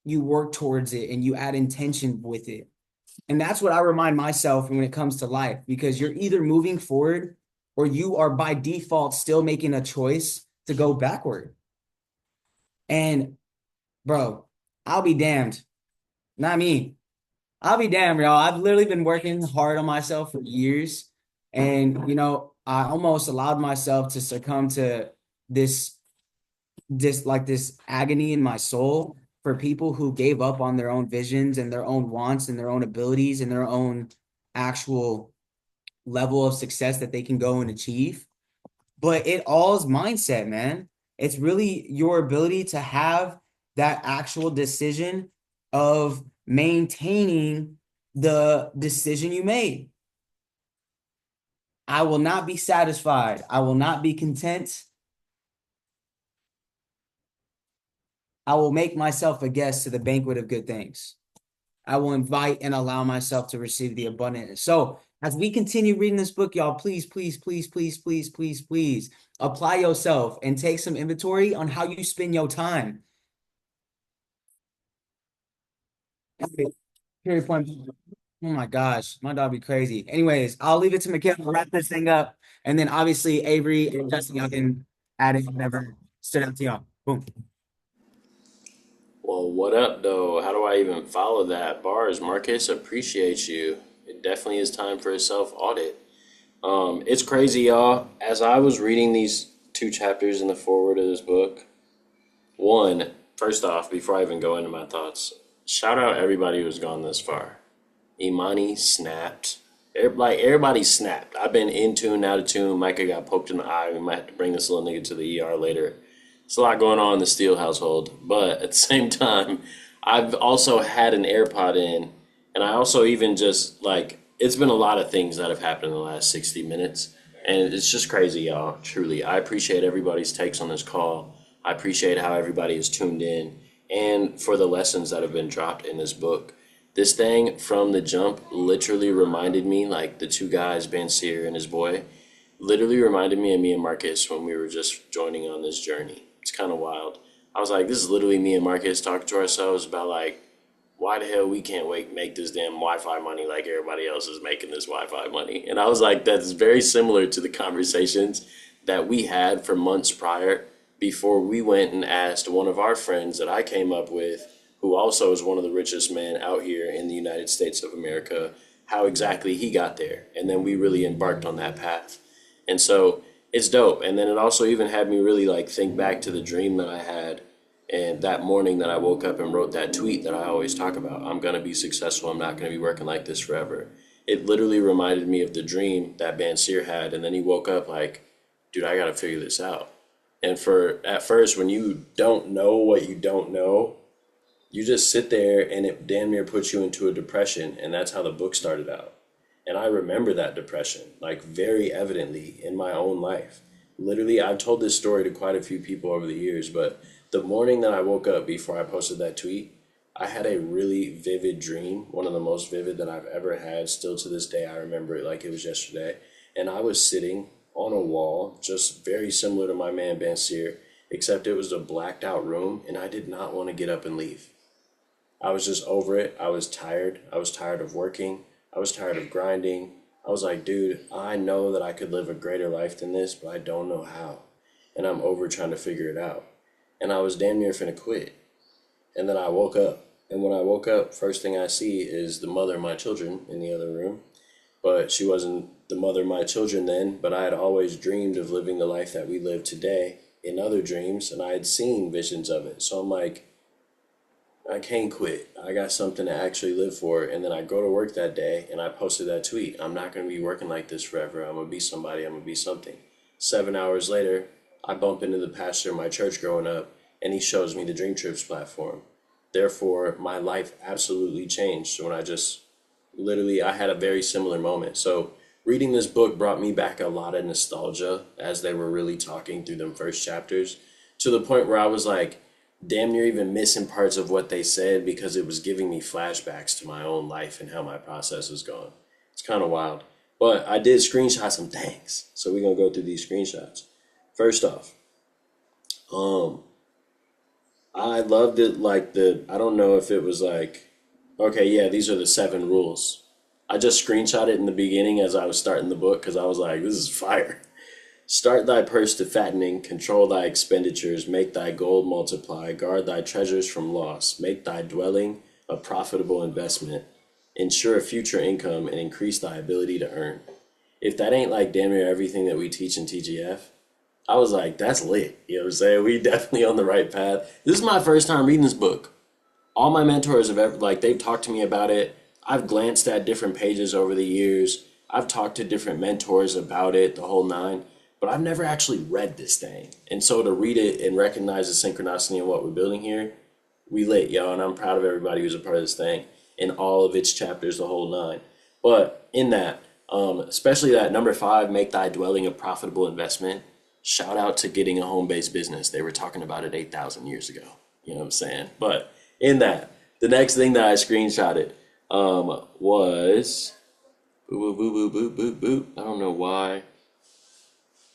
You work towards it and you add intention with it. And that's what I remind myself when it comes to life, because you're either moving forward or you are by default still making a choice to go backward. And bro, I'll be damned. Not me. I'll be damned, y'all. I've literally been working hard on myself for years. And, I almost allowed myself to succumb to this, this agony in my soul for people who gave up on their own visions and their own wants and their own abilities and their own actual level of success that they can go and achieve. But it all is mindset, man. It's really your ability to have that actual decision of maintaining the decision you made. I will not be satisfied. I will not be content. I will make myself a guest to the banquet of good things. I will invite and allow myself to receive the abundance. So as we continue reading this book, y'all, please, please, please, please, please, please, please apply yourself and take some inventory on how you spend your time. Period point. Oh my gosh, my dog be crazy. Anyways, I'll leave it to Mikhail to wrap this thing up. And then obviously Avery and Justin, y'all can add it whatever stood out to y'all. Boom. Well, what up, though? How do I even follow that? Bars, Marcus, appreciate you. It definitely is time for a self audit. It's crazy, y'all. As I was reading these two chapters in the foreword of this book, one, first off, before I even go into my thoughts, shout out everybody who's gone this far. Imani snapped. Like everybody snapped. I've been in tune, out of tune. Micah got poked in the eye. We might have to bring this little nigga to the ER later. It's a lot going on in the Steele household, but at the same time, I've also had an AirPod in, and I also even just like it's been a lot of things that have happened in the last 60 minutes, and it's just crazy, y'all. Truly, I appreciate everybody's takes on this call. I appreciate how everybody is tuned in, and for the lessons that have been dropped in this book. This thing from the jump literally reminded me, like the two guys, Bansier and his boy, literally reminded me of me and Marcus when we were just joining on this journey. It's kind of wild. I was like, this is literally me and Marcus talking to ourselves about like, why the hell we can't make this damn Wi-Fi money like everybody else is making this Wi-Fi money. And I was like, that's very similar to the conversations that we had for months prior before we went and asked one of our friends that I came up with, who also is one of the richest men out here in the United States of America, how exactly he got there. And then we really embarked on that path. And so it's dope. And then it also even had me really like think back to the dream that I had and that morning that I woke up and wrote that tweet that I always talk about. I'm going to be successful. I'm not going to be working like this forever. It literally reminded me of the dream that Bansier had. And then he woke up like, dude, I got to figure this out. And for at first, when you don't know what you don't know, you just sit there and it damn near puts you into a depression. And that's how the book started out. And I remember that depression, like very evidently in my own life. Literally, I've told this story to quite a few people over the years, but the morning that I woke up before I posted that tweet, I had a really vivid dream, one of the most vivid that I've ever had. Still to this day, I remember it like it was yesterday. And I was sitting on a wall, just very similar to my man Bansir, except it was a blacked out room, and I did not want to get up and leave. I was just over it. I was tired. I was tired of working. I was tired of grinding. I was like, dude, I know that I could live a greater life than this, but I don't know how. And I'm over trying to figure it out. And I was damn near finna quit. And then I woke up. And when I woke up, first thing I see is the mother of my children in the other room. But she wasn't the mother of my children then, but I had always dreamed of living the life that we live today in other dreams, and I had seen visions of it. So I'm like, I can't quit. I got something to actually live for. And then I go to work that day and I posted that tweet. I'm not going to be working like this forever. I'm going to be somebody. I'm going to be something. 7 hours later, I bump into the pastor of my church growing up and he shows me the Dream Trips platform. Therefore, my life absolutely changed when I just literally, I had a very similar moment. So reading this book brought me back a lot of nostalgia as they were really talking through them first chapters, to the point where I was like, damn near even missing parts of what they said because it was giving me flashbacks to my own life and how my process was going. It's kind of wild. But I did screenshot some things. So we're going to go through these screenshots. First off, I loved it like I don't know if it was like, okay, yeah, these are the 7 rules. I just screenshot it in the beginning as I was starting the book because I was like, this is fire. Start thy purse to fattening, control thy expenditures, make thy gold multiply, guard thy treasures from loss, make thy dwelling a profitable investment, ensure a future income, and increase thy ability to earn. If that ain't like damn near everything that we teach in TGF, I was like, that's lit. You know what I'm saying? We definitely on the right path. This is my first time reading this book. All my mentors have ever, like, they've talked to me about it. I've glanced at different pages over the years. I've talked to different mentors about it, the whole nine. But I've never actually read this thing. And so to read it and recognize the synchronicity in what we're building here, we lit, y'all. And I'm proud of everybody who's a part of this thing in all of its chapters, the whole nine. But in that, especially that number 5, make thy dwelling a profitable investment. Shout out to getting a home-based business. They were talking about it 8,000 years ago. You know what I'm saying? But in that, the next thing that I screenshotted was boop, boop, boop, boop, boop, boop. I don't know why.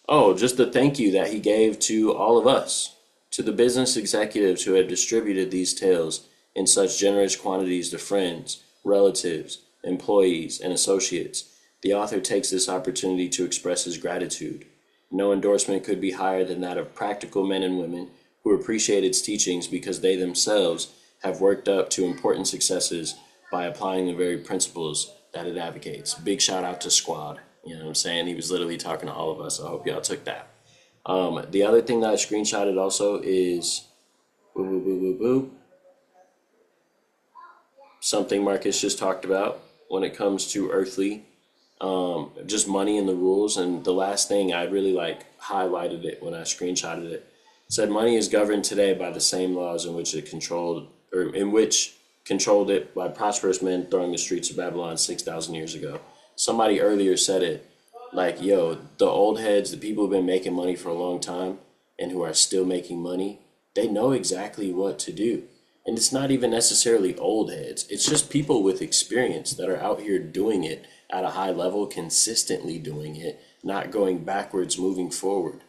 Oh, just a thank you that he gave to all of us, to the business executives who have distributed these tales in such generous quantities to friends, relatives, employees, and associates. The author takes this opportunity to express his gratitude. No endorsement could be higher than that of practical men and women who appreciate its teachings because they themselves have worked up to important successes by applying the very principles that it advocates. Big shout out to Squad. You know what I'm saying? He was literally talking to all of us. I hope y'all took that. The other thing that I screenshotted also is boop, boop, boop, boop, boop. Something Marcus just talked about when it comes to earthly, just money and the rules. And the last thing I really like highlighted it when I screenshotted it. It said money is governed today by the same laws in which it controlled, or in which controlled it by prosperous men throwing the streets of Babylon 6,000 years ago. Somebody earlier said it like, yo, the old heads, the people who've been making money for a long time and who are still making money, they know exactly what to do. And it's not even necessarily old heads. It's just people with experience that are out here doing it at a high level, consistently doing it, not going backwards, moving forward.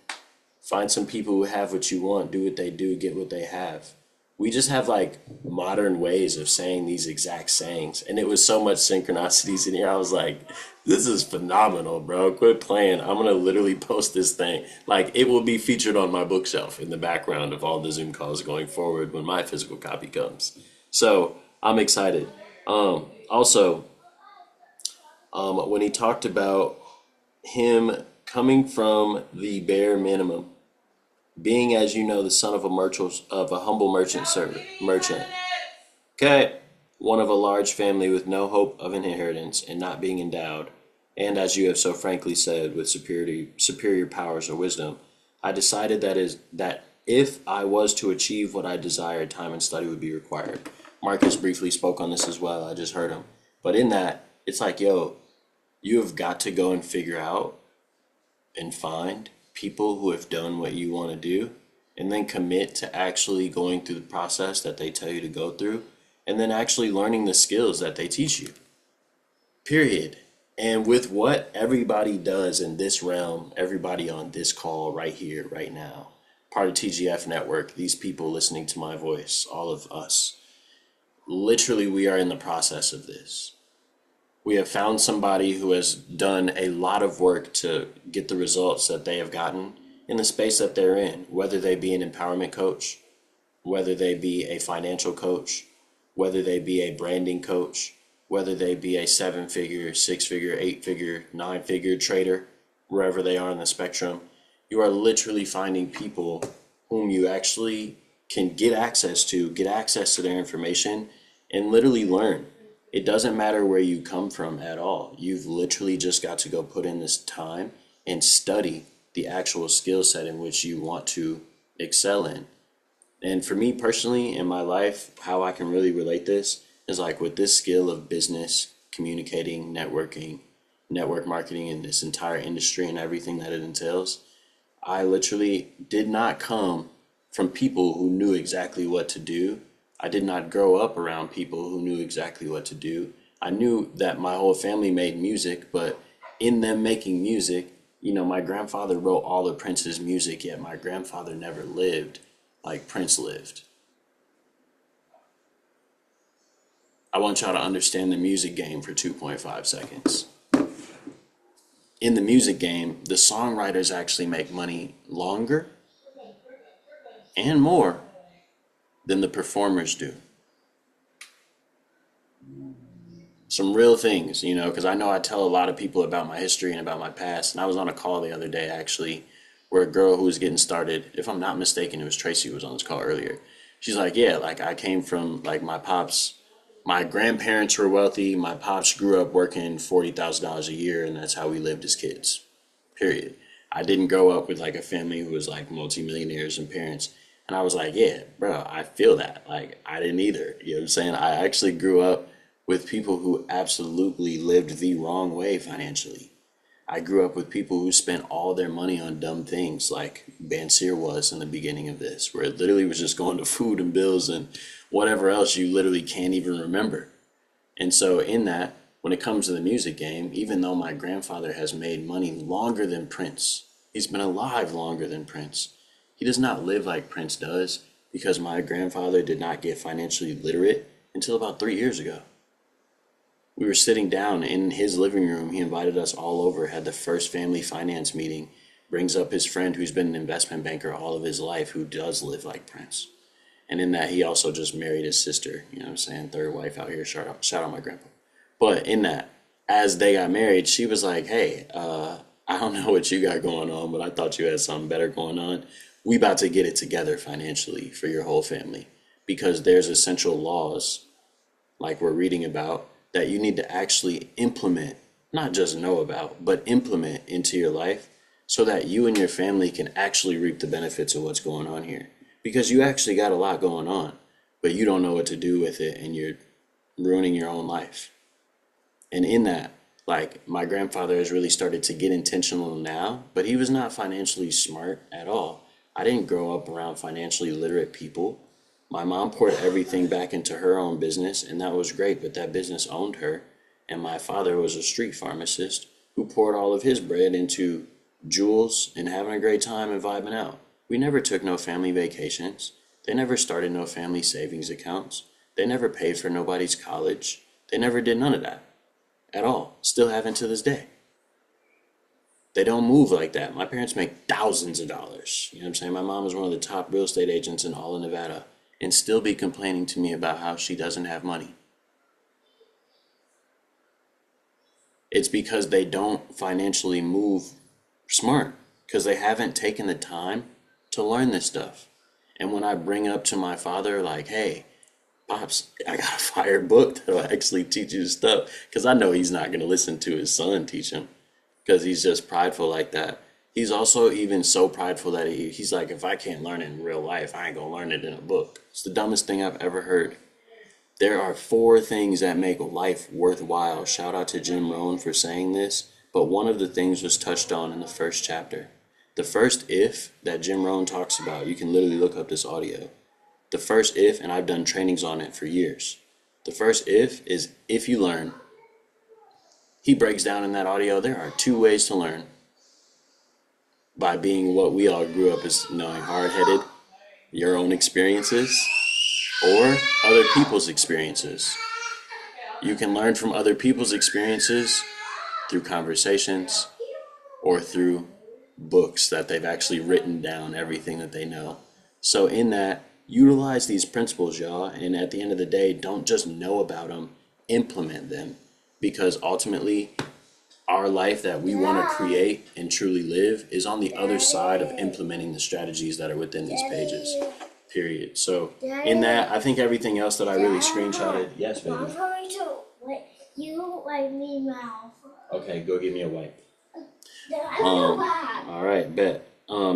Find some people who have what you want, do what they do, get what they have. We just have like modern ways of saying these exact sayings. And it was so much synchronicities in here. I was like, this is phenomenal, bro. Quit playing. I'm going to literally post this thing. Like, it will be featured on my bookshelf in the background of all the Zoom calls going forward when my physical copy comes. So I'm excited. Also, when he talked about him coming from the bare minimum, being, as you know, the son of a humble merchant. Okay, one of a large family with no hope of inheritance and not being endowed, and as you have so frankly said, with superior powers or wisdom, I decided that if I was to achieve what I desired, time and study would be required. Marcus briefly spoke on this as well. I just heard him, but in that, it's like, yo, you have got to go and figure out and find people who have done what you want to do, and then commit to actually going through the process that they tell you to go through, and then actually learning the skills that they teach you. Period. And with what everybody does in this realm, everybody on this call right here, right now, part of TGF Network, these people listening to my voice, all of us, literally, we are in the process of this. We have found somebody who has done a lot of work to get the results that they have gotten in the space that they're in, whether they be an empowerment coach, whether they be a financial coach, whether they be a branding coach, whether they be a 7-figure, 6-figure, 8-figure, 9-figure trader, wherever they are on the spectrum. You are literally finding people whom you actually can get access to their information, and literally learn. It doesn't matter where you come from at all. You've literally just got to go put in this time and study the actual skill set in which you want to excel in. And for me personally, in my life, how I can really relate this is like with this skill of business, communicating, networking, network marketing, and this entire industry and everything that it entails. I literally did not come from people who knew exactly what to do. I did not grow up around people who knew exactly what to do. I knew that my whole family made music, but in them making music, my grandfather wrote all of Prince's music, yet my grandfather never lived like Prince lived. I want y'all to understand the music game for 2.5 seconds. In the music game, the songwriters actually make money longer and more than the performers do. Some real things, because I know I tell a lot of people about my history and about my past. And I was on a call the other day, actually, where a girl who was getting started, if I'm not mistaken, it was Tracy who was on this call earlier. She's like, yeah, like I came from like my grandparents were wealthy. My pops grew up working $40,000 a year, and that's how we lived as kids, period. I didn't grow up with like a family who was like multimillionaires and parents. And I was like, yeah, bro, I feel that. Like, I didn't either. You know what I'm saying? I actually grew up with people who absolutely lived the wrong way financially. I grew up with people who spent all their money on dumb things like Bansir was in the beginning of this, where it literally was just going to food and bills and whatever else you literally can't even remember. And so in that, when it comes to the music game, even though my grandfather has made money longer than Prince, he's been alive longer than Prince. He does not live like Prince does because my grandfather did not get financially literate until about 3 years ago. We were sitting down in his living room. He invited us all over, had the first family finance meeting, brings up his friend who's been an investment banker all of his life who does live like Prince. And in that, he also just married his sister, you know what I'm saying? Third wife out here. Shout out my grandpa. But in that, as they got married, she was like, hey, I don't know what you got going on, but I thought you had something better going on. We about to get it together financially for your whole family because there's essential laws like we're reading about that you need to actually implement, not just know about, but implement into your life so that you and your family can actually reap the benefits of what's going on here. Because you actually got a lot going on, but you don't know what to do with it and you're ruining your own life. And in that, like my grandfather has really started to get intentional now, but he was not financially smart at all. I didn't grow up around financially literate people. My mom poured everything back into her own business, and that was great, but that business owned her. And my father was a street pharmacist who poured all of his bread into jewels and having a great time and vibing out. We never took no family vacations. They never started no family savings accounts. They never paid for nobody's college. They never did none of that at all. Still haven't to this day. They don't move like that. My parents make thousands of dollars. You know what I'm saying? My mom is one of the top real estate agents in all of Nevada and still be complaining to me about how she doesn't have money. It's because they don't financially move smart because they haven't taken the time to learn this stuff. And when I bring up to my father, like, hey, Pops, I got a fire book that'll actually teach you stuff because I know he's not going to listen to his son teach him because he's just prideful like that. He's also even so prideful that he's like, if I can't learn it in real life, I ain't going to learn it in a book. It's the dumbest thing I've ever heard. There are 4 things that make life worthwhile. Shout out to Jim Rohn for saying this, but one of the things was touched on in the first chapter. The first if that Jim Rohn talks about, you can literally look up this audio. The first if, and I've done trainings on it for years. The first if is if you learn, he breaks down in that audio there are two ways to learn: by being what we all grew up as knowing, hard-headed, your own experiences, or other people's experiences. You can learn from other people's experiences through conversations or through books that they've actually written down everything that they know. So in that, utilize these principles, y'all, and at the end of the day, don't just know about them, implement them, because ultimately our life that we want to create and truly live is on the other side of implementing the strategies that are within these pages, period. So in that, I think everything else that I really screenshotted. Yes, baby. I'm going to you wipe me mouth. Okay, go get me a wipe. All All right, bet.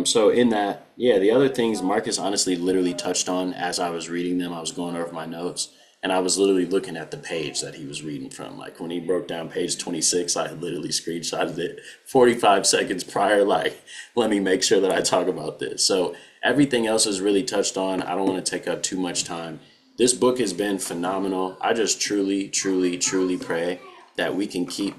So in that, yeah, the other things Marcus honestly literally touched on as I was reading them. I was going over my notes, and I was literally looking at the page that he was reading from. Like when he broke down page 26, I literally screenshotted it 45 seconds prior. Like, let me make sure that I talk about this. So everything else is really touched on. I don't want to take up too much time. This book has been phenomenal. I just truly, truly, truly pray that we can keep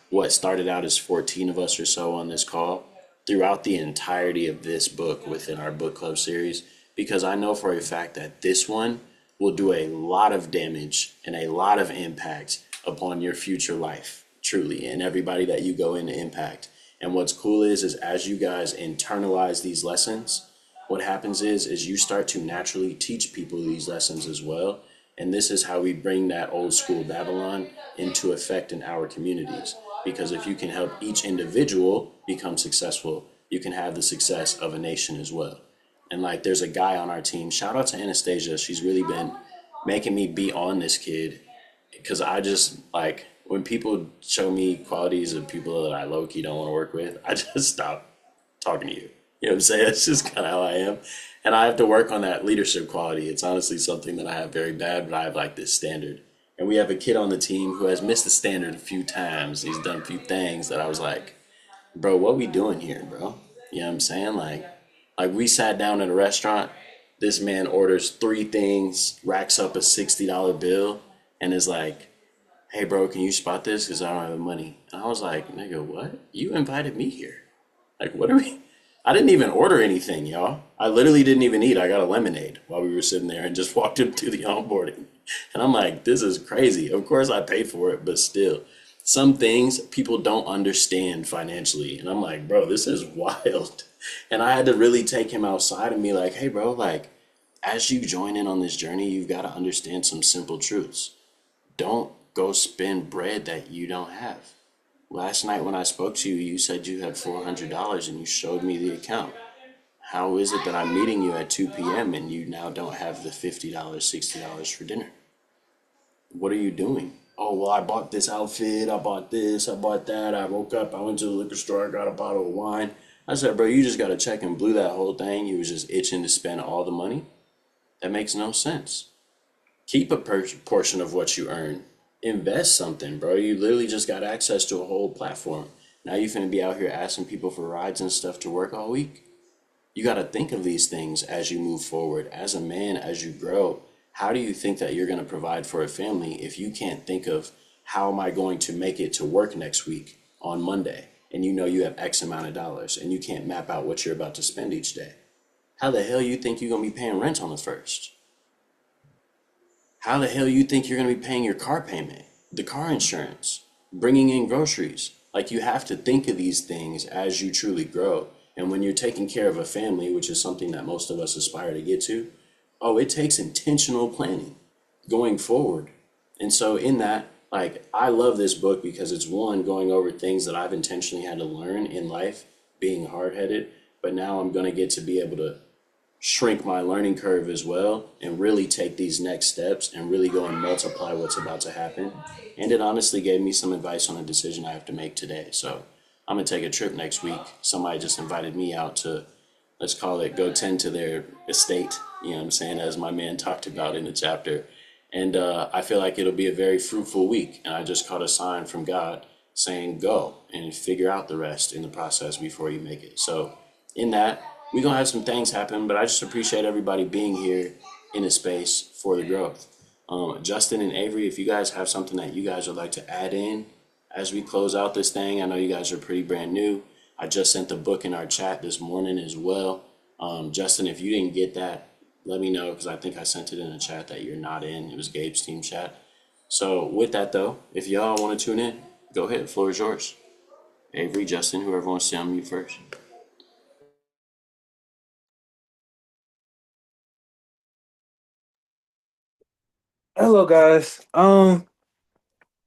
what started out as 14 of us or so on this call throughout the entirety of this book within our book club series, because I know for a fact that this one will do a lot of damage and a lot of impact upon your future life, truly, and everybody that you go in to impact. And what's cool is as you guys internalize these lessons, what happens is you start to naturally teach people these lessons as well. And this is how we bring that old school Babylon into effect in our communities. Because if you can help each individual become successful, you can have the success of a nation as well. And like, there's a guy on our team, shout out to Anastasia. She's really been making me be on this kid, because I just like, when people show me qualities of people that I low-key don't want to work with, I just stop talking to you. You know what I'm saying? That's just kind of how I am. And I have to work on that leadership quality. It's honestly something that I have very bad, but I have like this standard. And we have a kid on the team who has missed the standard a few times. He's done a few things that I was like, bro, what we doing here, bro? You know what I'm saying? Like we sat down at a restaurant. This man orders 3 things, racks up a $60 bill, and is like, hey, bro, can you spot this? Because I don't have the money. And I was like, nigga, what? You invited me here. Like, what are we? I didn't even order anything, y'all. I literally didn't even eat. I got a lemonade while we were sitting there and just walked him to the onboarding. And I'm like, this is crazy. Of course I paid for it, but still. Some things people don't understand financially. And I'm like, bro, this is wild. And I had to really take him outside and be like, hey, bro, like, as you join in on this journey, you've got to understand some simple truths. Don't go spend bread that you don't have. Last night when I spoke to you, you said you had $400 and you showed me the account. How is it that I'm meeting you at 2 p.m. and you now don't have the $50, $60 for dinner? What are you doing? Oh, well, I bought this outfit, I bought this, I bought that. I woke up, I went to the liquor store, I got a bottle of wine. I said, bro, you just got a check and blew that whole thing. You was just itching to spend all the money. That makes no sense. Keep a portion of what you earn. Invest something, bro. You literally just got access to a whole platform. Now you finna be out here asking people for rides and stuff to work all week. You got to think of these things as you move forward. As a man, as you grow, how do you think that you're going to provide for a family if you can't think of how am I going to make it to work next week on Monday, and you know you have X amount of dollars and you can't map out what you're about to spend each day? How the hell you think you're going to be paying rent on the first? How the hell you think you're going to be paying your car payment, the car insurance, bringing in groceries? Like, you have to think of these things as you truly grow. And when you're taking care of a family, which is something that most of us aspire to get to, oh, it takes intentional planning going forward. And so in that, like, I love this book because it's, one, going over things that I've intentionally had to learn in life, being hard-headed, but now I'm going to get to be able to shrink my learning curve as well and really take these next steps and really go and multiply what's about to happen. And it honestly gave me some advice on a decision I have to make today. So I'm gonna take a trip next week. Somebody just invited me out to, let's call it, go tend to their estate, you know what I'm saying, as my man talked about in the chapter. And I feel like it'll be a very fruitful week. And I just caught a sign from God saying, go and figure out the rest in the process before you make it. So in that, we're going to have some things happen, but I just appreciate everybody being here in a space for the growth. Justin and Avery, if you guys have something that you guys would like to add in, as we close out this thing, I know you guys are pretty brand new. I just sent the book in our chat this morning as well. Justin, if you didn't get that, let me know because I think I sent it in a chat that you're not in. It was Gabe's team chat. So with that though, if y'all want to tune in, go ahead. The floor is yours. Avery, Justin, whoever wants to unmute first. Hello guys.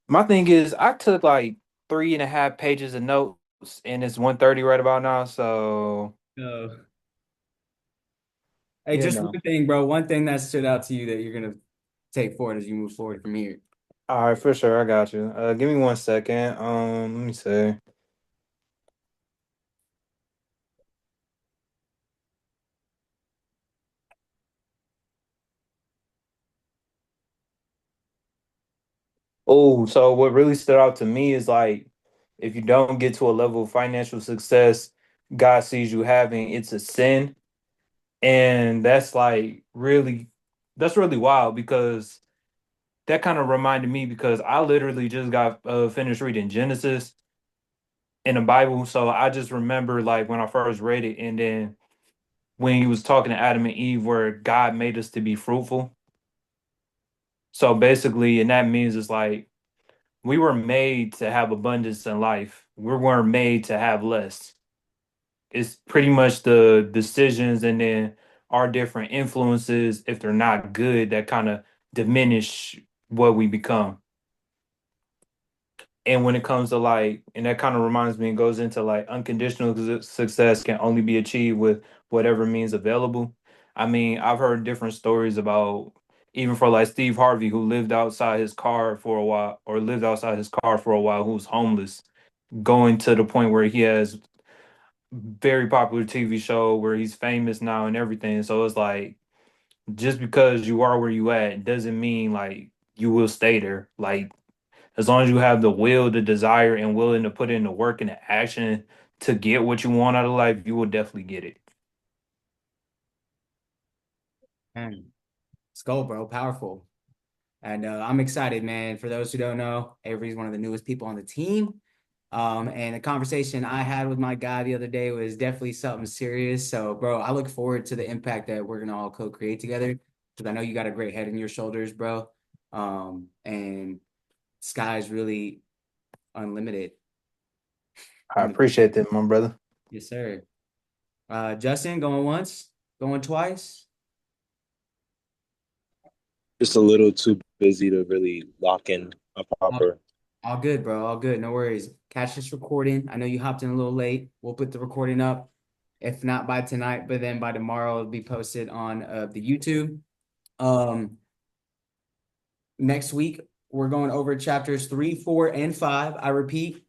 My thing is I took like 3.5 pages of notes and it's 1:30 right about now, so Oh. Hey, you just know. one thing, bro. One thing that stood out to you that you're gonna take forward as you move forward from here. All right, for sure, I got you. Give me 1 second. Let me see. Oh, so what really stood out to me is like if you don't get to a level of financial success God sees you having, it's a sin. And that's really wild because that kind of reminded me because I literally just got finished reading Genesis in the Bible. So I just remember like when I first read it and then when he was talking to Adam and Eve where God made us to be fruitful. So basically, and that means it's like we were made to have abundance in life. We weren't made to have less. It's pretty much the decisions and then our different influences, if they're not good, that kind of diminish what we become. And when it comes to like, and that kind of reminds me, it goes into like unconditional success can only be achieved with whatever means available. I mean, I've heard different stories about even for like Steve Harvey, who lived outside his car for a while, or lived outside his car for a while, who was homeless, going to the point where he has very popular TV show where he's famous now and everything. So it's like just because you are where you at doesn't mean like you will stay there. Like as long as you have the will, the desire, and willing to put in the work and the action to get what you want out of life, you will definitely get it. Man, let's go, bro. Powerful. And I'm excited, man. For those who don't know, Avery's one of the newest people on the team. And the conversation I had with my guy the other day was definitely something serious. So, bro, I look forward to the impact that we're gonna all co-create together because I know you got a great head in your shoulders, bro. And sky's really unlimited. I appreciate that, my brother. Yes, sir. Justin, going once, going twice. Just a little too busy to really lock in a All proper. all good, bro. All good. No worries. Catch this recording. I know you hopped in a little late. We'll put the recording up, if not by tonight, but then by tomorrow it'll be posted on the YouTube. Um, Next week we're going over chapters 3, 4, and 5. I repeat,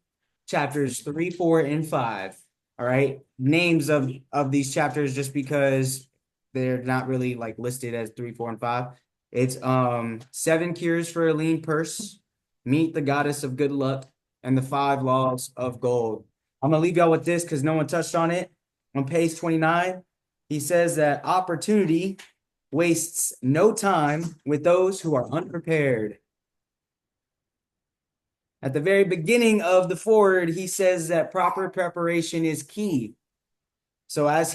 chapters 3, 4, and 5. All right. Names of these chapters just because they're not really like listed as 3, 4, and 5. It's 7 cures for a lean purse, meet the goddess of good luck, and the 5 laws of gold. I'm gonna leave y'all with this because no one touched on it. On page 29, he says that opportunity wastes no time with those who are unprepared. At the very beginning of the forward, he says that proper preparation is key. So as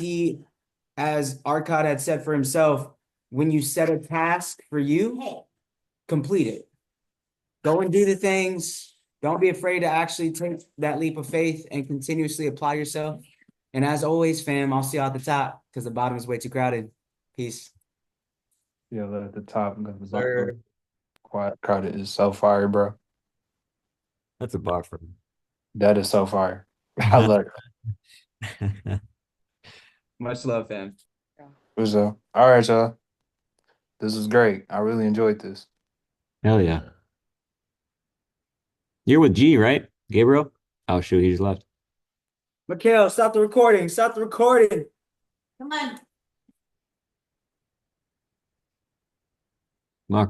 Arcot had said for himself, when you set a task for you, complete it. Go and do the things. Don't be afraid to actually take that leap of faith and continuously apply yourself. And as always, fam, I'll see you at the top because the bottom is way too crowded. Peace. Yeah, at the top because the Sir. bottom quiet crowded is so fire, bro. That's a bar for That is so fire. I love me. Much love, fam. it. So, all right, y'all. This was great. I really enjoyed this. Hell yeah. You're with G, right? Gabriel? Oh, shoot, he just left. Mikhail, stop the recording. Stop the recording. Come on. Mark.